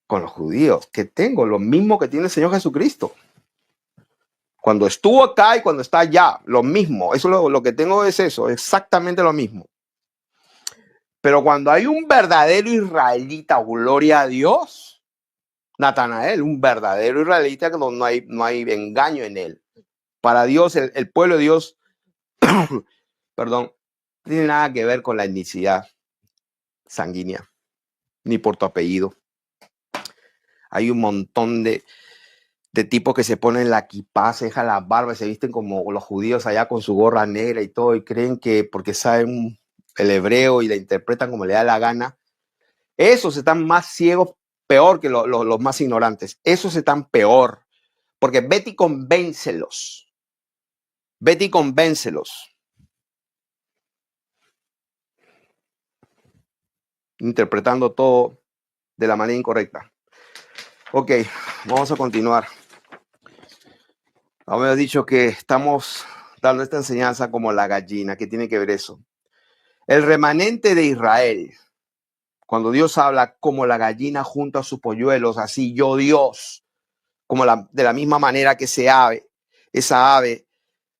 A: los judíos? Que tengo lo mismo que tiene el Señor Jesucristo. Cuando estuvo acá y cuando está allá, lo mismo. Eso lo que tengo es eso, exactamente lo mismo. Pero cuando hay un verdadero israelita, gloria a Dios, Natanael, un verdadero israelita que no hay engaño en él. Para Dios, el pueblo de Dios, perdón, no tiene nada que ver con la etnicidad sanguínea, ni por tu apellido. Hay un montón de tipos que se ponen la kipá, se dejan las barbas, se visten como los judíos allá con su gorra negra y todo, y creen que porque saben el hebreo y la interpretan como le da la gana, esos están más ciegos, peor que los más ignorantes. Esos están peor, porque vete y convéncelos. Vete y convéncelos. Interpretando todo de la manera incorrecta. Ok, vamos a continuar. Habíamos dicho que estamos dando esta enseñanza como la gallina. ¿Qué tiene que ver eso? El remanente de Israel, cuando Dios habla como la gallina junto a sus polluelos, así yo Dios, como de la misma manera que esa ave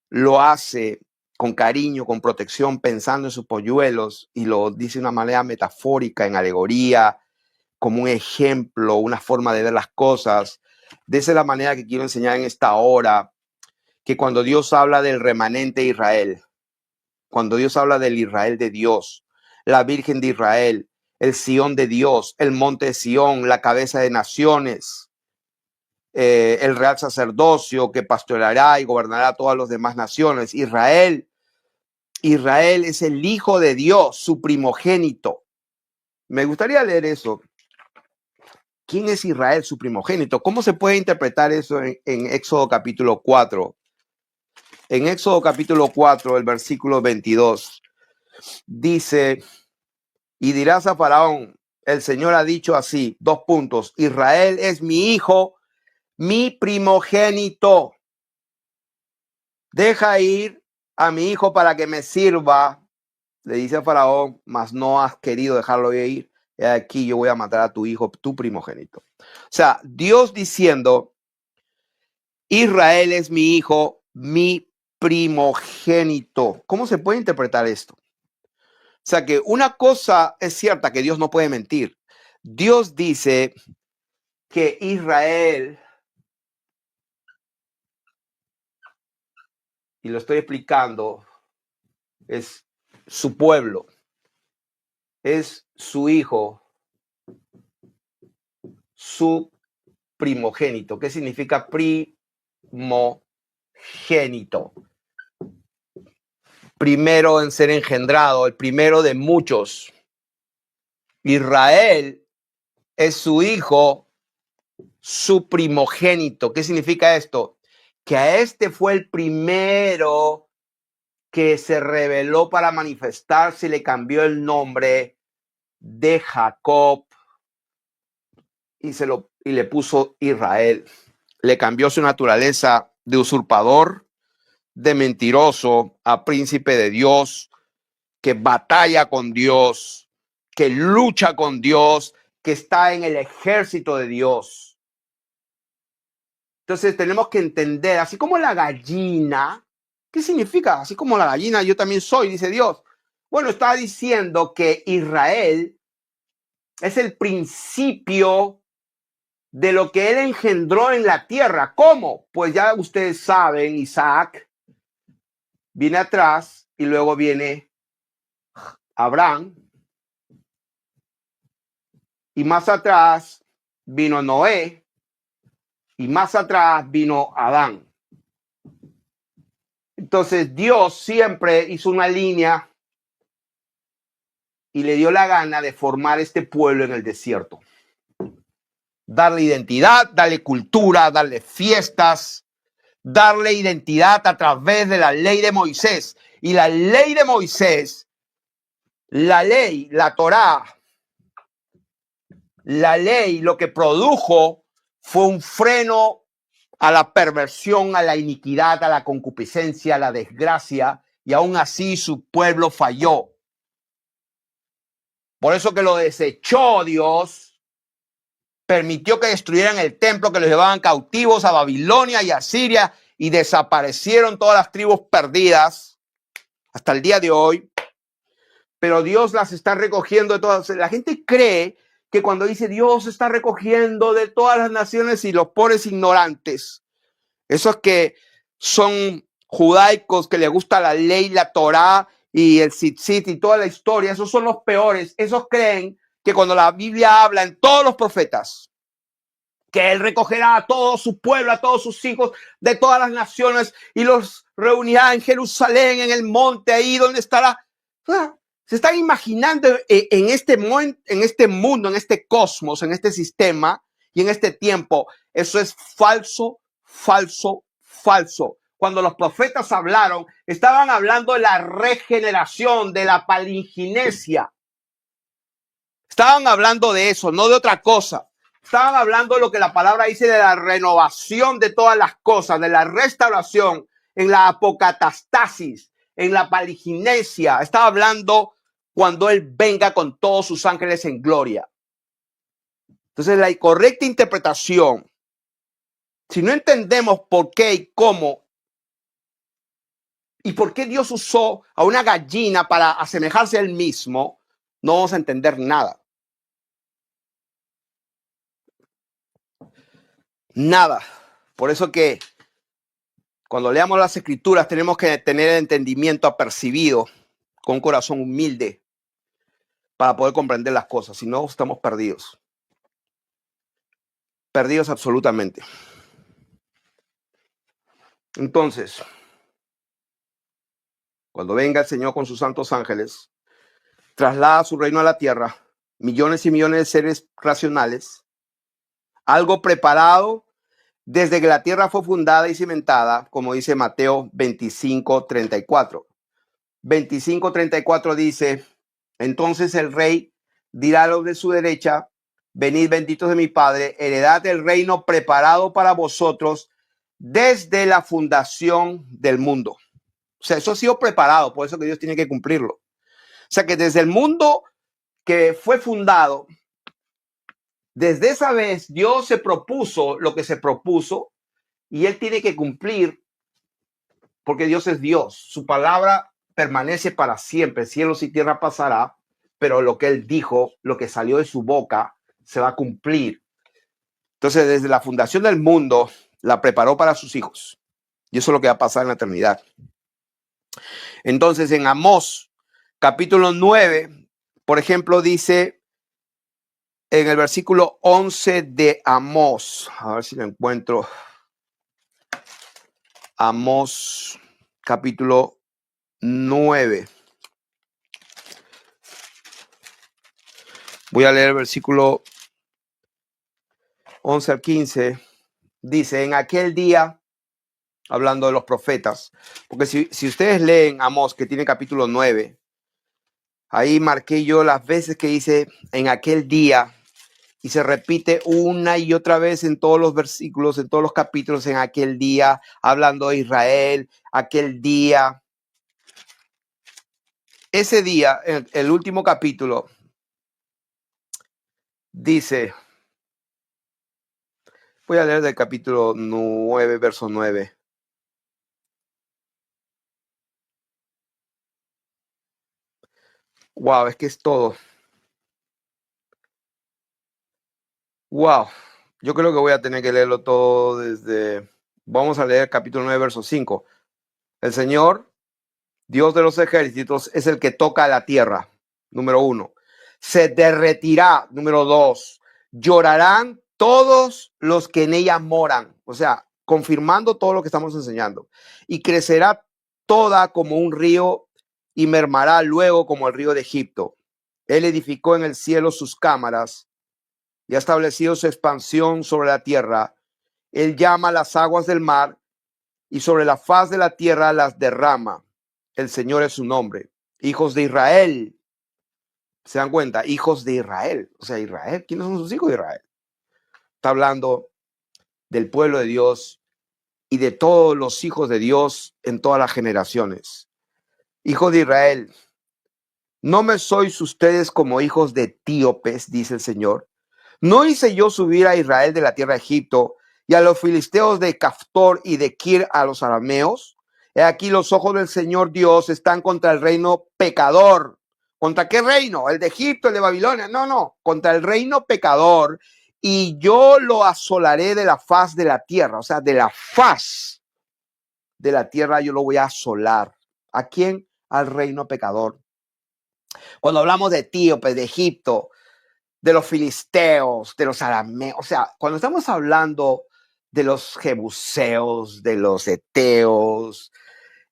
A: lo hace con cariño, con protección, pensando en sus polluelos, y lo dice de una manera metafórica, en alegoría, como un ejemplo, una forma de ver las cosas. De esa es la manera que quiero enseñar en esta hora, que cuando Dios habla del remanente de Israel, cuando Dios habla del Israel de Dios, la Virgen de Israel, el Sión de Dios, el monte de Sión, la cabeza de naciones, el real sacerdocio que pastoreará y gobernará a todas las demás naciones. Israel es el Hijo de Dios, su primogénito. Me gustaría leer eso. ¿Quién es Israel, su primogénito? ¿Cómo se puede interpretar eso en Éxodo capítulo 4? En Éxodo capítulo 4, el versículo 22, dice, y dirás a Faraón, el Señor ha dicho así, dos puntos, Israel es mi hijo, mi primogénito. Deja ir a mi hijo para que me sirva. Le dice a Faraón, mas no has querido dejarlo ir. He aquí yo voy a matar a tu hijo, tu primogénito. O sea, Dios diciendo, Israel es mi hijo, mi primogénito. ¿Cómo se puede interpretar esto? O sea, que una cosa es cierta, que Dios no puede mentir. Dios dice que Israel, y lo estoy explicando, es su pueblo, es su hijo, su primogénito. ¿Qué significa primogénito? Primero en ser engendrado, el primero de muchos. Israel es su hijo, su primogénito. ¿Qué significa esto? Que a este fue el primero que se reveló para manifestarse y le cambió el nombre de Jacob y le puso Israel. Le cambió su naturaleza de usurpador, de mentiroso, a príncipe de Dios, que batalla con Dios, que lucha con Dios, que está en el ejército de Dios. Entonces tenemos que entender, así como la gallina, ¿qué significa? Así como la gallina, yo también soy, dice Dios. Bueno, está diciendo que Israel es el principio de lo que él engendró en la tierra. ¿Cómo? Pues ya ustedes saben, Isaac viene atrás y luego viene Abraham. Y más atrás vino Noé. Y más atrás vino Adán. Entonces Dios siempre hizo una línea y le dio la gana de formar este pueblo en el desierto. Darle identidad, darle cultura, darle fiestas, darle identidad a través de la ley de Moisés. Y la ley de Moisés, la ley, la Torá, la ley lo que produjo fue un freno a la perversión, a la iniquidad, a la concupiscencia, a la desgracia, y aún así su pueblo falló. Por eso que lo desechó Dios, permitió que destruyeran el templo, que los llevaban cautivos a Babilonia y a Siria, y desaparecieron todas las tribus perdidas hasta el día de hoy. Pero Dios las está recogiendo de todas. La gente cree que cuando dice Dios está recogiendo de todas las naciones y los pobres ignorantes, esos que son judaicos, que les gusta la ley, la Torá y el tzitzit y toda la historia, esos son los peores. Esos creen que cuando la Biblia habla en todos los profetas, que él recogerá a todo su pueblo, a todos sus hijos de todas las naciones y los reunirá en Jerusalén, en el monte, ahí donde estará. Se están imaginando en este mundo, en este cosmos, en este sistema y en este tiempo. Eso es falso, falso, falso. Cuando los profetas hablaron, estaban hablando de la regeneración, de la palinginesia. Estaban hablando de eso, no de otra cosa. Estaban hablando de lo que la palabra dice de la renovación de todas las cosas, de la restauración, en la apocatastasis, en la palinginesia. Estaba hablando cuando Él venga con todos sus ángeles en gloria. Entonces, la incorrecta interpretación, si no entendemos por qué y cómo, y por qué Dios usó a una gallina para asemejarse a Él mismo, no vamos a entender nada. Nada. Por eso que cuando leamos las escrituras tenemos que tener el entendimiento apercibido, con un corazón humilde, para poder comprender las cosas. Si no, estamos perdidos. Perdidos absolutamente. Entonces, cuando venga el Señor con sus santos ángeles, traslada su reino a la tierra, millones y millones de seres racionales, algo preparado desde que la tierra fue fundada y cimentada, como dice Mateo 25:34. 25:34 dice, entonces el rey dirá a los de su derecha, venid benditos de mi Padre, heredad el reino preparado para vosotros desde la fundación del mundo. O sea, eso ha sido preparado, por eso que Dios tiene que cumplirlo. O sea, que desde el mundo que fue fundado, desde esa vez Dios se propuso lo que se propuso y Él tiene que cumplir porque Dios es Dios. Su palabra permanece para siempre. Cielos y tierra pasará, pero lo que Él dijo, lo que salió de su boca, se va a cumplir. Entonces, desde la fundación del mundo, la preparó para sus hijos. Y eso es lo que va a pasar en la eternidad. Entonces, en Amós, capítulo 9, por ejemplo, dice en el versículo 11 de Amós, a ver si lo encuentro. Amós, capítulo 9. Voy a leer el versículo 11 al 15. Dice, en aquel día, hablando de los profetas, porque si ustedes leen Amós, que tiene capítulo 9, ahí marqué yo las veces que dice en aquel día, y se repite una y otra vez en todos los versículos, en todos los capítulos, en aquel día, hablando de Israel, aquel día. Ese día, el último capítulo, dice, voy a leer del capítulo 9, verso 9. Wow, es que es todo. Wow, yo creo que voy a tener que leerlo todo desde... Vamos a leer capítulo 9, verso 5. El Señor, Dios de los ejércitos, es el que toca la tierra, número 1. Se derretirá, número 2. Llorarán todos los que en ella moran. O sea, confirmando todo lo que estamos enseñando. Y crecerá toda como un río y mermará luego como el río de Egipto. Él edificó en el cielo sus cámaras y ha establecido su expansión sobre la tierra. Él llama las aguas del mar y sobre la faz de la tierra las derrama. El Señor es su nombre. Hijos de Israel. ¿Se dan cuenta? Hijos de Israel. O sea, Israel. ¿Quiénes son sus hijos de Israel? Está hablando del pueblo de Dios y de todos los hijos de Dios en todas las generaciones. Hijos de Israel, no me sois ustedes como hijos de etíopes, dice el Señor. ¿No hice yo subir a Israel de la tierra de Egipto y a los filisteos de Caftor y de Kir a los arameos? He aquí los ojos del Señor Dios están contra el reino pecador. ¿Contra qué reino? ¿El de Egipto, el de Babilonia? No, contra el reino pecador. Y yo lo asolaré de la faz de la tierra, o sea, de la faz de la tierra yo lo voy a asolar. ¿A quién? Al reino pecador. Cuando hablamos de etíopes, de Egipto, de los filisteos, de los arameos, o sea, cuando estamos hablando de los jebuseos, de los eteos,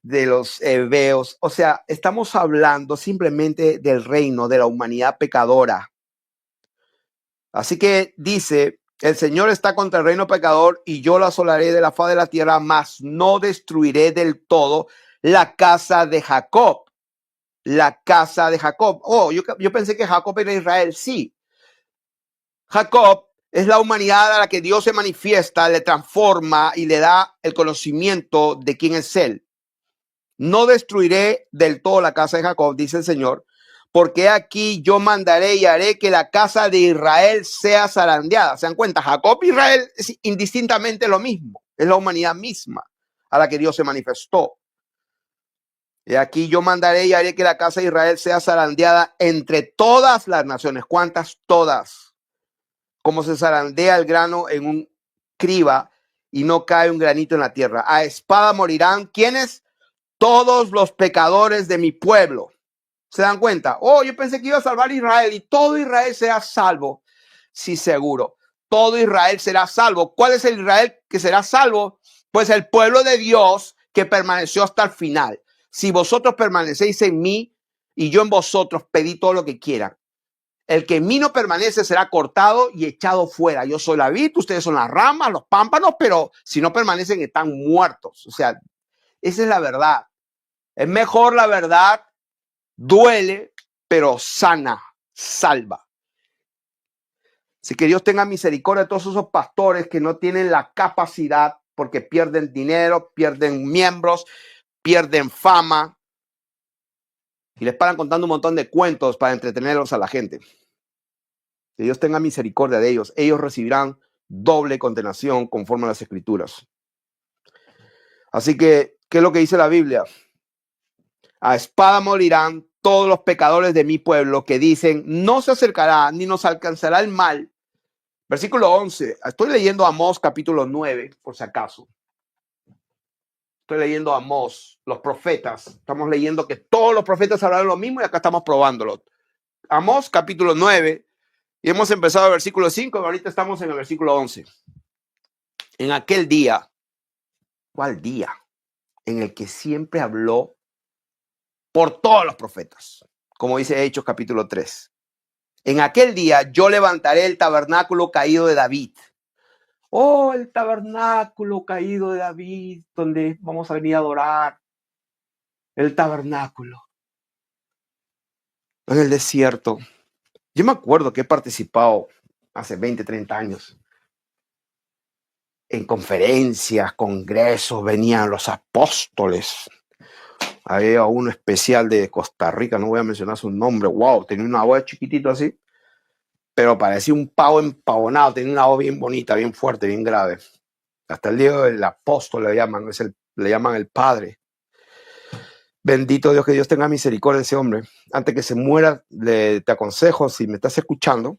A: de los heveos, o sea, estamos hablando simplemente del reino, de la humanidad pecadora. Así que dice, el Señor está contra el reino pecador y yo lo asolaré de la faz de la tierra, mas no destruiré del todo la casa de Jacob. La casa de Jacob. Oh, yo pensé que Jacob era Israel. Sí, Jacob es la humanidad a la que Dios se manifiesta, le transforma y le da el conocimiento de quién es Él. No destruiré del todo la casa de Jacob, dice el Señor, porque aquí yo mandaré y haré que la casa de Israel sea zarandeada. ¿Se dan cuenta? Jacob y Israel es indistintamente lo mismo. Es la humanidad misma a la que Dios se manifestó. Y aquí yo mandaré y haré que la casa de Israel sea zarandeada entre todas las naciones. ¿Cuántas? Todas. Como se zarandea el grano en un criba y no cae un granito en la tierra. A espada morirán. ¿Quiénes? Todos los pecadores de mi pueblo. ¿Se dan cuenta? Oh, yo pensé que iba a salvar a Israel y todo Israel será salvo. Sí, seguro. Todo Israel será salvo. ¿Cuál es el Israel que será salvo? Pues el pueblo de Dios que permaneció hasta el final. Si vosotros permanecéis en mí y yo en vosotros, pedid todo lo que quieran. El que en mí no permanece será cortado y echado fuera. Yo soy la vid, ustedes son las ramas, los pámpanos, pero si no permanecen están muertos. O sea, esa es la verdad. Es mejor la verdad, duele, pero sana, salva. Así que Dios tenga misericordia de todos esos pastores que no tienen la capacidad porque pierden dinero, pierden miembros, pierden fama y les paran contando un montón de cuentos para entretenerlos a la gente. Que Dios tenga misericordia de ellos. Ellos recibirán doble condenación conforme a las Escrituras. Así que, ¿qué es lo que dice la Biblia? A espada morirán todos los pecadores de mi pueblo que dicen, no se acercará ni nos alcanzará el mal. Versículo 11. Estoy leyendo Amós capítulo 9, por si acaso. Estoy leyendo Amós, los profetas. Estamos leyendo que todos los profetas hablaron lo mismo y acá estamos probándolo. Amós capítulo 9. Y hemos empezado el versículo 5 y ahorita estamos en el versículo 11. En aquel día, ¿cuál día? En el que siempre habló por todos los profetas, como dice Hechos capítulo 3. En aquel día yo levantaré el tabernáculo caído de David. Oh, el tabernáculo caído de David, donde vamos a venir a adorar. El tabernáculo. En el desierto. Yo me acuerdo que he participado hace 20, 30 años en conferencias, congresos, venían los apóstoles. Había uno especial de Costa Rica, no voy a mencionar su nombre. Wow, tenía una voz chiquitito así, pero parecía un pavo empavonado, tenía una voz bien bonita, bien fuerte, bien grave. Hasta el día del apóstol le llaman, le llaman el Padre. Bendito Dios, que Dios tenga misericordia de ese hombre. Antes que se muera, te aconsejo, si me estás escuchando,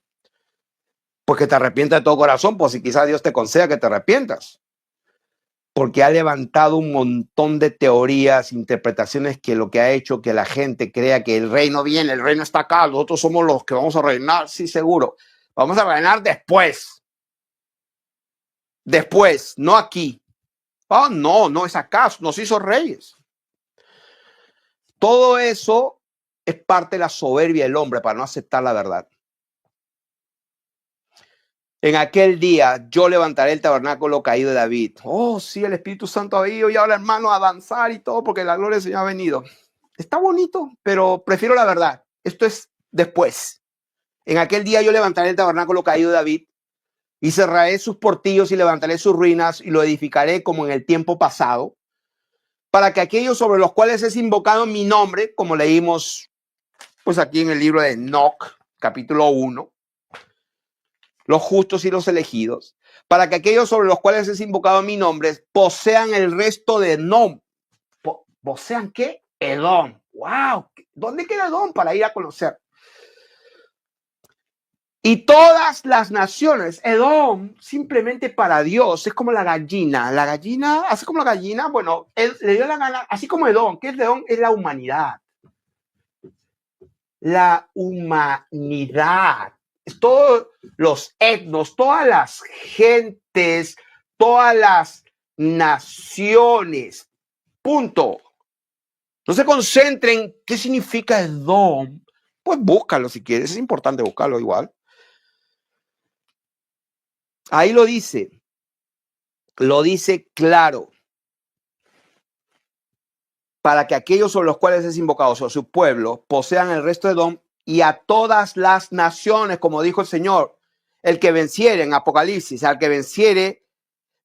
A: pues que te arrepientas de todo corazón, pues si quizás Dios te conceda que te arrepientas. Porque ha levantado un montón de teorías, interpretaciones que lo que ha hecho que la gente crea que el reino viene, el reino está acá, nosotros somos los que vamos a reinar, sí, seguro. Vamos a reinar después. Después, no aquí. Oh, no es acá, nos hizo reyes. Todo eso es parte de la soberbia del hombre para no aceptar la verdad. En aquel día yo levantaré el tabernáculo caído de David. Oh, sí, el Espíritu Santo ha ido y ahora, hermano, a danzar y todo porque la gloria del Señor ha venido. Está bonito, pero prefiero la verdad. Esto es después. En aquel día yo levantaré el tabernáculo caído de David y cerraré sus portillos y levantaré sus ruinas y lo edificaré como en el tiempo pasado, para que aquellos sobre los cuales es invocado mi nombre, como leímos pues aquí en el libro de Enoc, capítulo 1, los justos y los elegidos, para que aquellos sobre los cuales es invocado mi nombre posean el resto de Edom. ¿Posean qué? Edom. ¡Wow! ¿Dónde queda Edom para ir a conocer? Y todas las naciones, Edom, simplemente para Dios, es como la gallina. La gallina, así como la gallina, bueno, él le dio la gana, así como Edom. ¿Qué es Edom? Es la humanidad. La humanidad. Todos los etnos, todas las gentes, todas las naciones. Punto. No se concentren qué significa Edom. Pues búscalo si quieres, es importante buscarlo igual. Ahí lo dice claro. Para que aquellos sobre los cuales es invocado, sobre su pueblo, posean el resto de Edom y a todas las naciones, como dijo el Señor. El que venciere en Apocalipsis, al que venciere,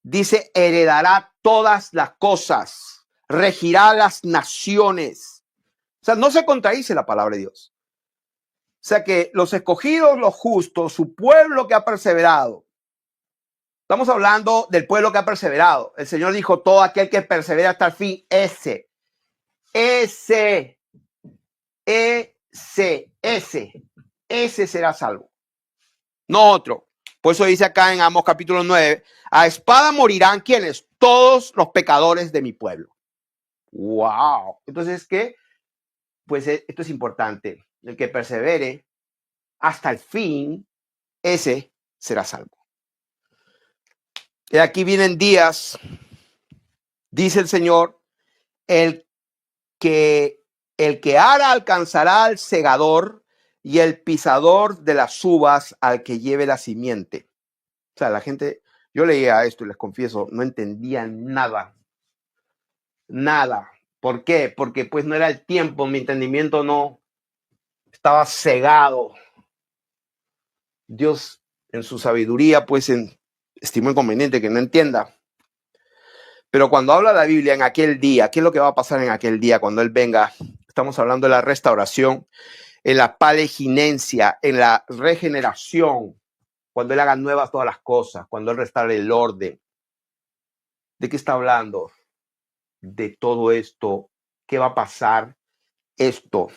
A: dice, heredará todas las cosas, regirá las naciones. O sea, no se contradice la palabra de Dios. O sea que los escogidos, los justos, su pueblo que ha perseverado. Estamos hablando del pueblo que ha perseverado. El Señor dijo, todo aquel que persevera hasta el fin, ese será salvo. No otro. Por eso dice acá en Amós capítulo 9, a espada morirán ¿quiénes? Todos los pecadores de mi pueblo. ¡Wow! Entonces, ¿qué? Pues esto es importante. El que persevere hasta el fin, ese será salvo. Y aquí vienen días, dice el Señor, el que ara alcanzará al segador, y el pisador de las uvas al que lleve la simiente. O sea, la gente, yo leía esto y les confieso, no entendía nada. Nada. ¿Por qué? Porque pues no era el tiempo, mi entendimiento no estaba cegado. Dios en su sabiduría pues estimó inconveniente que no entienda. Pero cuando habla la Biblia en aquel día, ¿qué es lo que va a pasar en aquel día cuando Él venga? Estamos hablando de la restauración, en la paleginencia, en la regeneración, cuando Él haga nuevas todas las cosas, cuando Él restaure el orden. ¿De qué está hablando? De todo esto. ¿Qué va a pasar? Esto.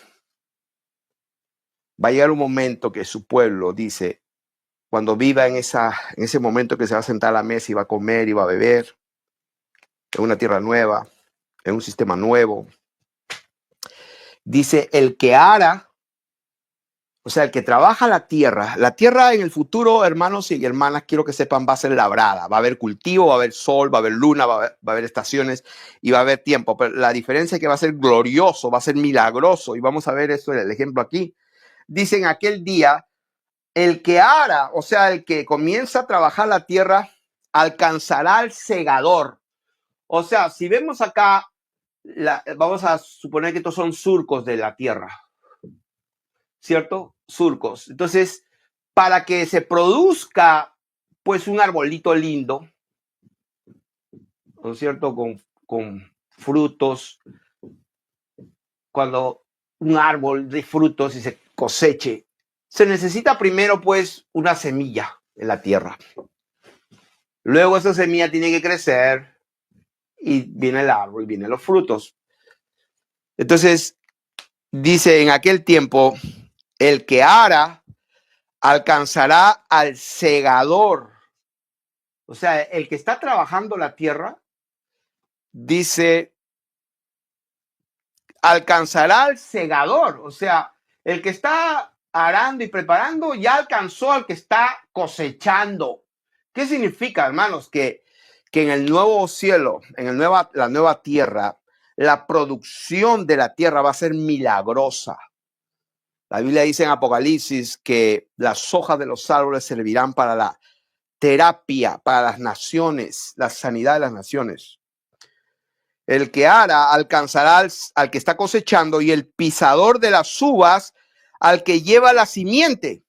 A: Va a llegar un momento que su pueblo, dice, cuando viva en ese momento que se va a sentar a la mesa y va a comer y va a beber, en una tierra nueva, en un sistema nuevo, dice, el que ara, o sea, el que trabaja la tierra en el futuro, hermanos y hermanas, quiero que sepan, va a ser labrada, va a haber cultivo, va a haber sol, va a haber luna, va a haber estaciones y va a haber tiempo, pero la diferencia es que va a ser glorioso, va a ser milagroso, y vamos a ver eso en el ejemplo aquí. Dice, en aquel día, el que ara, o sea, el que comienza a trabajar la tierra, alcanzará al segador. O sea, si vemos acá, vamos a suponer que estos son surcos de la tierra, ¿cierto? Surcos. Entonces, para que se produzca, pues, un arbolito lindo, ¿no es cierto? Con frutos, cuando un árbol de frutos y se coseche, se necesita primero, pues, una semilla en la tierra. Luego esa semilla tiene que crecer y viene el árbol, vienen los frutos. Entonces, dice, en aquel tiempo, el que ara alcanzará al segador. O sea, el que está trabajando la tierra, dice, alcanzará al segador. O sea, el que está arando y preparando ya alcanzó al que está cosechando. ¿Qué significa, hermanos? Que en el nuevo cielo, en la nueva tierra, la producción de la tierra va a ser milagrosa. La Biblia dice en Apocalipsis que las hojas de los árboles servirán para la terapia, para las naciones, la sanidad de las naciones. El que ara alcanzará al que está cosechando, y el pisador de las uvas al que lleva la simiente.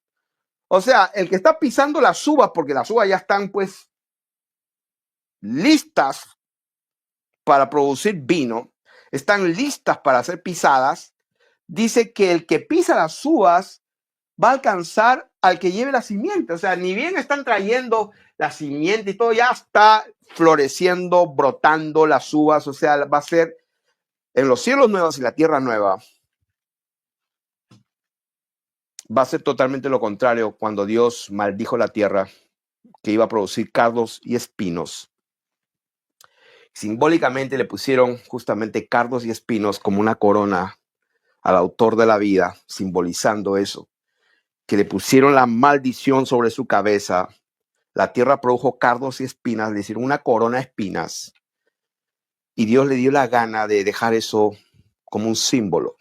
A: O sea, el que está pisando las uvas, porque las uvas ya están pues listas para producir vino, están listas para ser pisadas, dice que el que pisa las uvas va a alcanzar al que lleve la simiente. O sea, ni bien están trayendo la simiente y todo, ya está floreciendo, brotando las uvas. O sea, va a ser en los cielos nuevos y la tierra nueva. Va a ser totalmente lo contrario cuando Dios maldijo la tierra, que iba a producir cardos y espinos. Simbólicamente le pusieron justamente cardos y espinos como una corona al autor de la vida, simbolizando eso, que le pusieron la maldición sobre su cabeza. La tierra produjo cardos y espinas, le hicieron una corona de espinas, y Dios le dio la gana de dejar eso como un símbolo.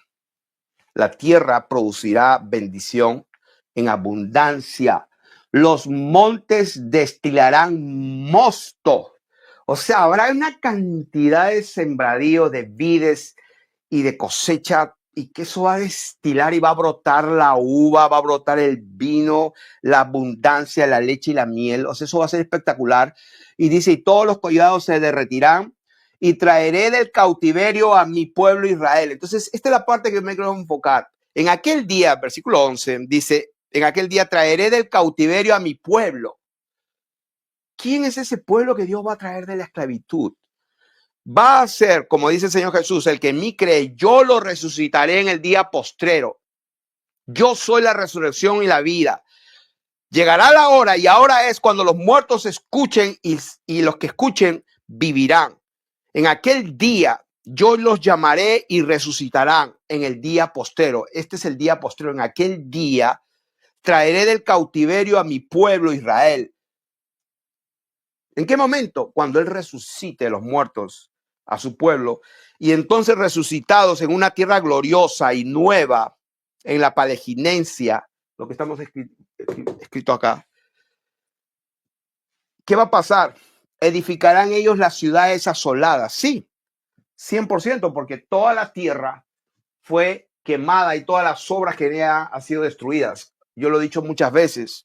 A: La tierra producirá bendición en abundancia. Los montes destilarán mosto. O sea, habrá una cantidad de sembradíos, de vides y de cosecha, y que eso va a destilar y va a brotar la uva, va a brotar el vino, la abundancia, la leche y la miel. O sea, eso va a ser espectacular. Y dice, y todos los collados se derretirán, y traeré del cautiverio a mi pueblo Israel. Entonces, esta es la parte que me quiero enfocar. En aquel día, versículo 11, dice, en aquel día traeré del cautiverio a mi pueblo. ¿Quién es ese pueblo que Dios va a traer de la esclavitud? Va a ser, como dice el Señor Jesús, el que en mí cree, yo lo resucitaré en el día postrero. Yo soy la resurrección y la vida. Llegará la hora, y ahora es cuando los muertos escuchen, y los que escuchen vivirán. En aquel día yo los llamaré y resucitarán en el día postrero. Este es el día postrero. En aquel día traeré del cautiverio a mi pueblo Israel. ¿En qué momento? Cuando Él resucite los muertos a su pueblo, y entonces resucitados en una tierra gloriosa y nueva, en la palestinencia, lo que estamos escrito acá, ¿qué va a pasar? ¿Edificarán ellos las ciudades asoladas? Sí, 100%, porque toda la tierra fue quemada y todas las obras que tenía han sido destruidas. Yo lo he dicho muchas veces.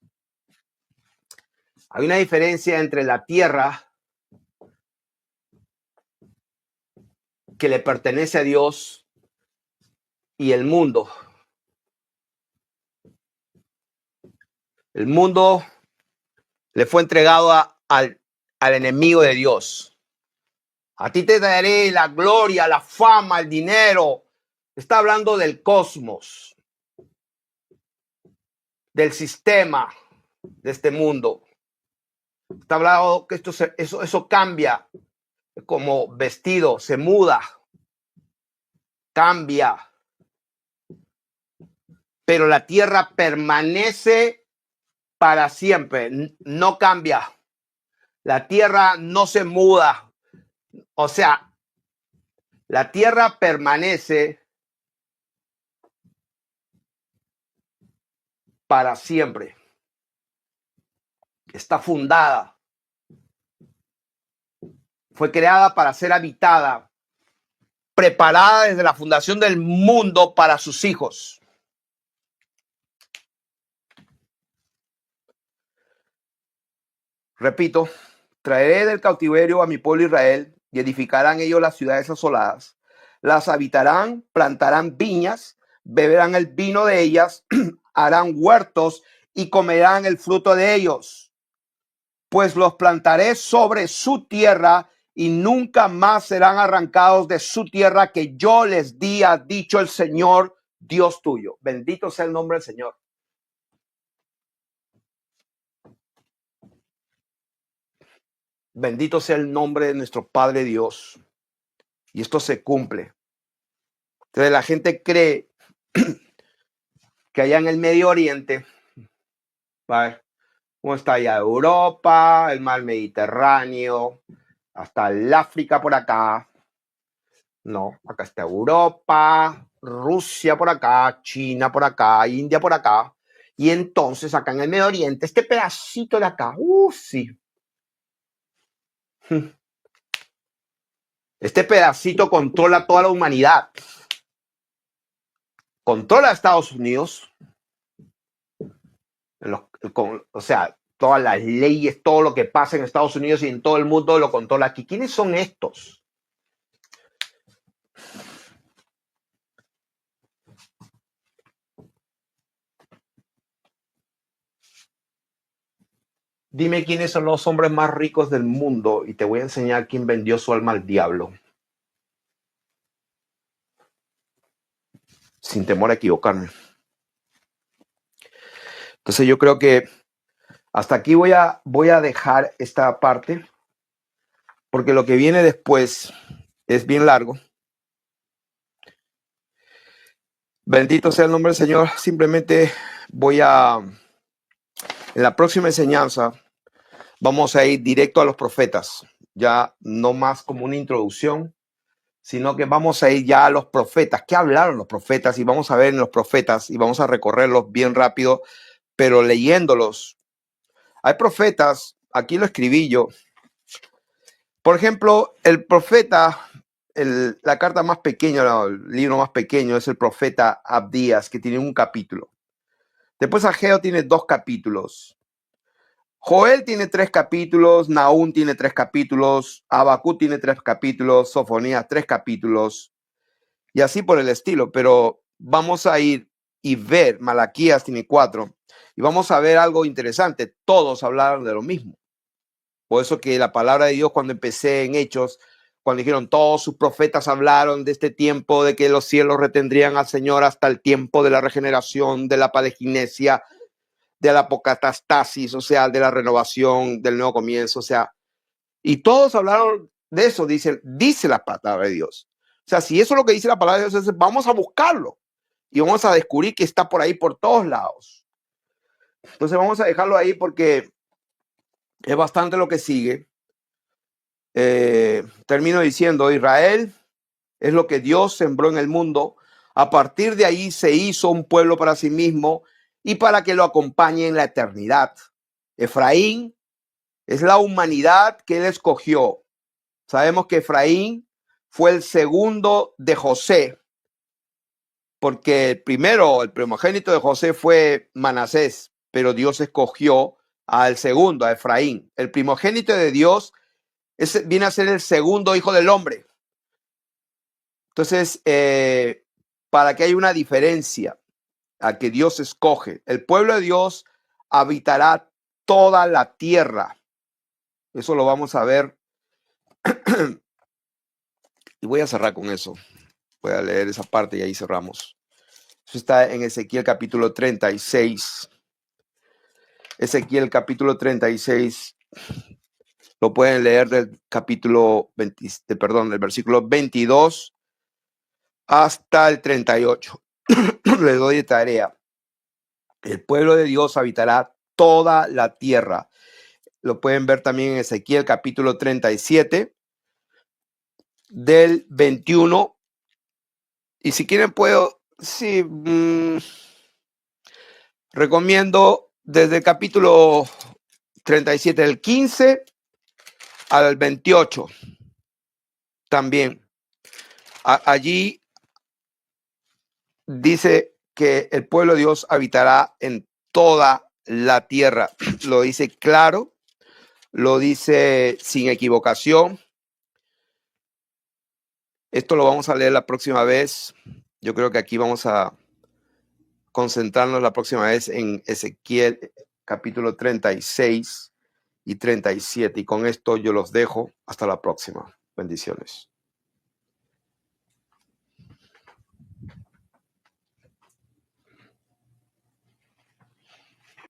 A: Hay una diferencia entre la tierra que le pertenece a Dios y el mundo. El mundo le fue entregado al enemigo de Dios. A ti te daré la gloria, la fama, el dinero. Está hablando del cosmos, del sistema de este mundo. Está hablando que eso cambia como vestido, se muda, cambia. Pero la tierra permanece para siempre, no cambia. La tierra no se muda. O sea, la tierra permanece para siempre. Está fundada. Fue creada para ser habitada, preparada desde la fundación del mundo para sus hijos. Repito, traeré del cautiverio a mi pueblo Israel y edificarán ellos las ciudades asoladas. Las habitarán, plantarán viñas, beberán el vino de ellas, harán huertos y comerán el fruto de ellos. Pues los plantaré sobre su tierra y nunca más serán arrancados de su tierra que yo les di, ha dicho el Señor, Dios tuyo. Bendito sea el nombre del Señor. Bendito sea el nombre de nuestro Padre Dios. Y esto se cumple. Entonces la gente cree que allá en el Medio Oriente, ¿vale? Como está allá Europa, el mar Mediterráneo, hasta el África por acá. No, acá está Europa, Rusia por acá, China por acá, India por acá. Y entonces acá en el Medio Oriente, este pedacito de acá, sí. Este pedacito controla toda la humanidad. Controla a Estados Unidos. O sea, todas las leyes, todo lo que pasa en Estados Unidos y en todo el mundo lo controla aquí. ¿Quiénes son estos? Dime quiénes son los hombres más ricos del mundo y te voy a enseñar quién vendió su alma al diablo. Sin temor a equivocarme. Entonces yo creo que hasta aquí voy a dejar esta parte, porque lo que viene después es bien largo. Bendito sea el nombre del Señor. Simplemente en la próxima enseñanza, vamos a ir directo a los profetas. Ya no más como una introducción, sino que vamos a ir ya a los profetas. ¿Qué hablaron los profetas? Y vamos a ver en los profetas y vamos a recorrerlos bien rápido, pero leyéndolos. Hay profetas, aquí lo escribí yo. Por ejemplo, el profeta, la carta más pequeña, el libro más pequeño es el profeta Abdías, que tiene un capítulo. Después Ageo tiene 2 capítulos. Joel tiene 3 capítulos, Nahum tiene 3 capítulos, Habacuc tiene 3 capítulos, Sofonías 3 capítulos, y así por el estilo. Pero vamos a ir y ver, Malaquías tiene 4, y vamos a ver algo interesante. Todos hablaron de lo mismo. Por eso que la palabra de Dios, cuando empecé en Hechos, cuando dijeron todos sus profetas hablaron de este tiempo, de que los cielos retendrían al Señor hasta el tiempo de la regeneración, de la padeginesia, de la apocatastasis, o sea, de la renovación, del nuevo comienzo, o sea, y todos hablaron de eso, dice la palabra de Dios. O sea, si eso es lo que dice la palabra de Dios, entonces vamos a buscarlo y vamos a descubrir que está por ahí por todos lados. Entonces vamos a dejarlo ahí porque es bastante lo que sigue. Termino diciendo, Israel es lo que Dios sembró en el mundo A partir de ahí se hizo un pueblo para sí mismo y para que lo acompañe en la eternidad. Efraín es la humanidad que él escogió. Sabemos que Efraín fue el segundo de José, porque el primogénito de José fue Manasés, pero Dios escogió al segundo, a Efraín. El primogénito de Dios viene a ser el segundo hijo del hombre. Entonces, para que haya una diferencia a que Dios escoge, el pueblo de Dios habitará toda la tierra. Eso lo vamos a ver. Y voy a cerrar con eso. Voy a leer esa parte y ahí cerramos. Eso está en Ezequiel capítulo 36. Ezequiel capítulo 36. Lo pueden leer del capítulo 20, del versículo 22 hasta el 38. Le doy de tarea. El pueblo de Dios habitará toda la tierra. Lo pueden ver también en Ezequiel capítulo 37, del 21. Y si quieren puedo, sí, recomiendo desde el capítulo 37, del 15 al 28. También. Allí dice que el pueblo de Dios habitará en toda la tierra. Lo dice claro, lo dice sin equivocación. Esto lo vamos a leer la próxima vez. Yo creo que aquí vamos a concentrarnos la próxima vez en Ezequiel capítulo 36 y 37. Y con esto yo los dejo. Hasta la próxima. Bendiciones.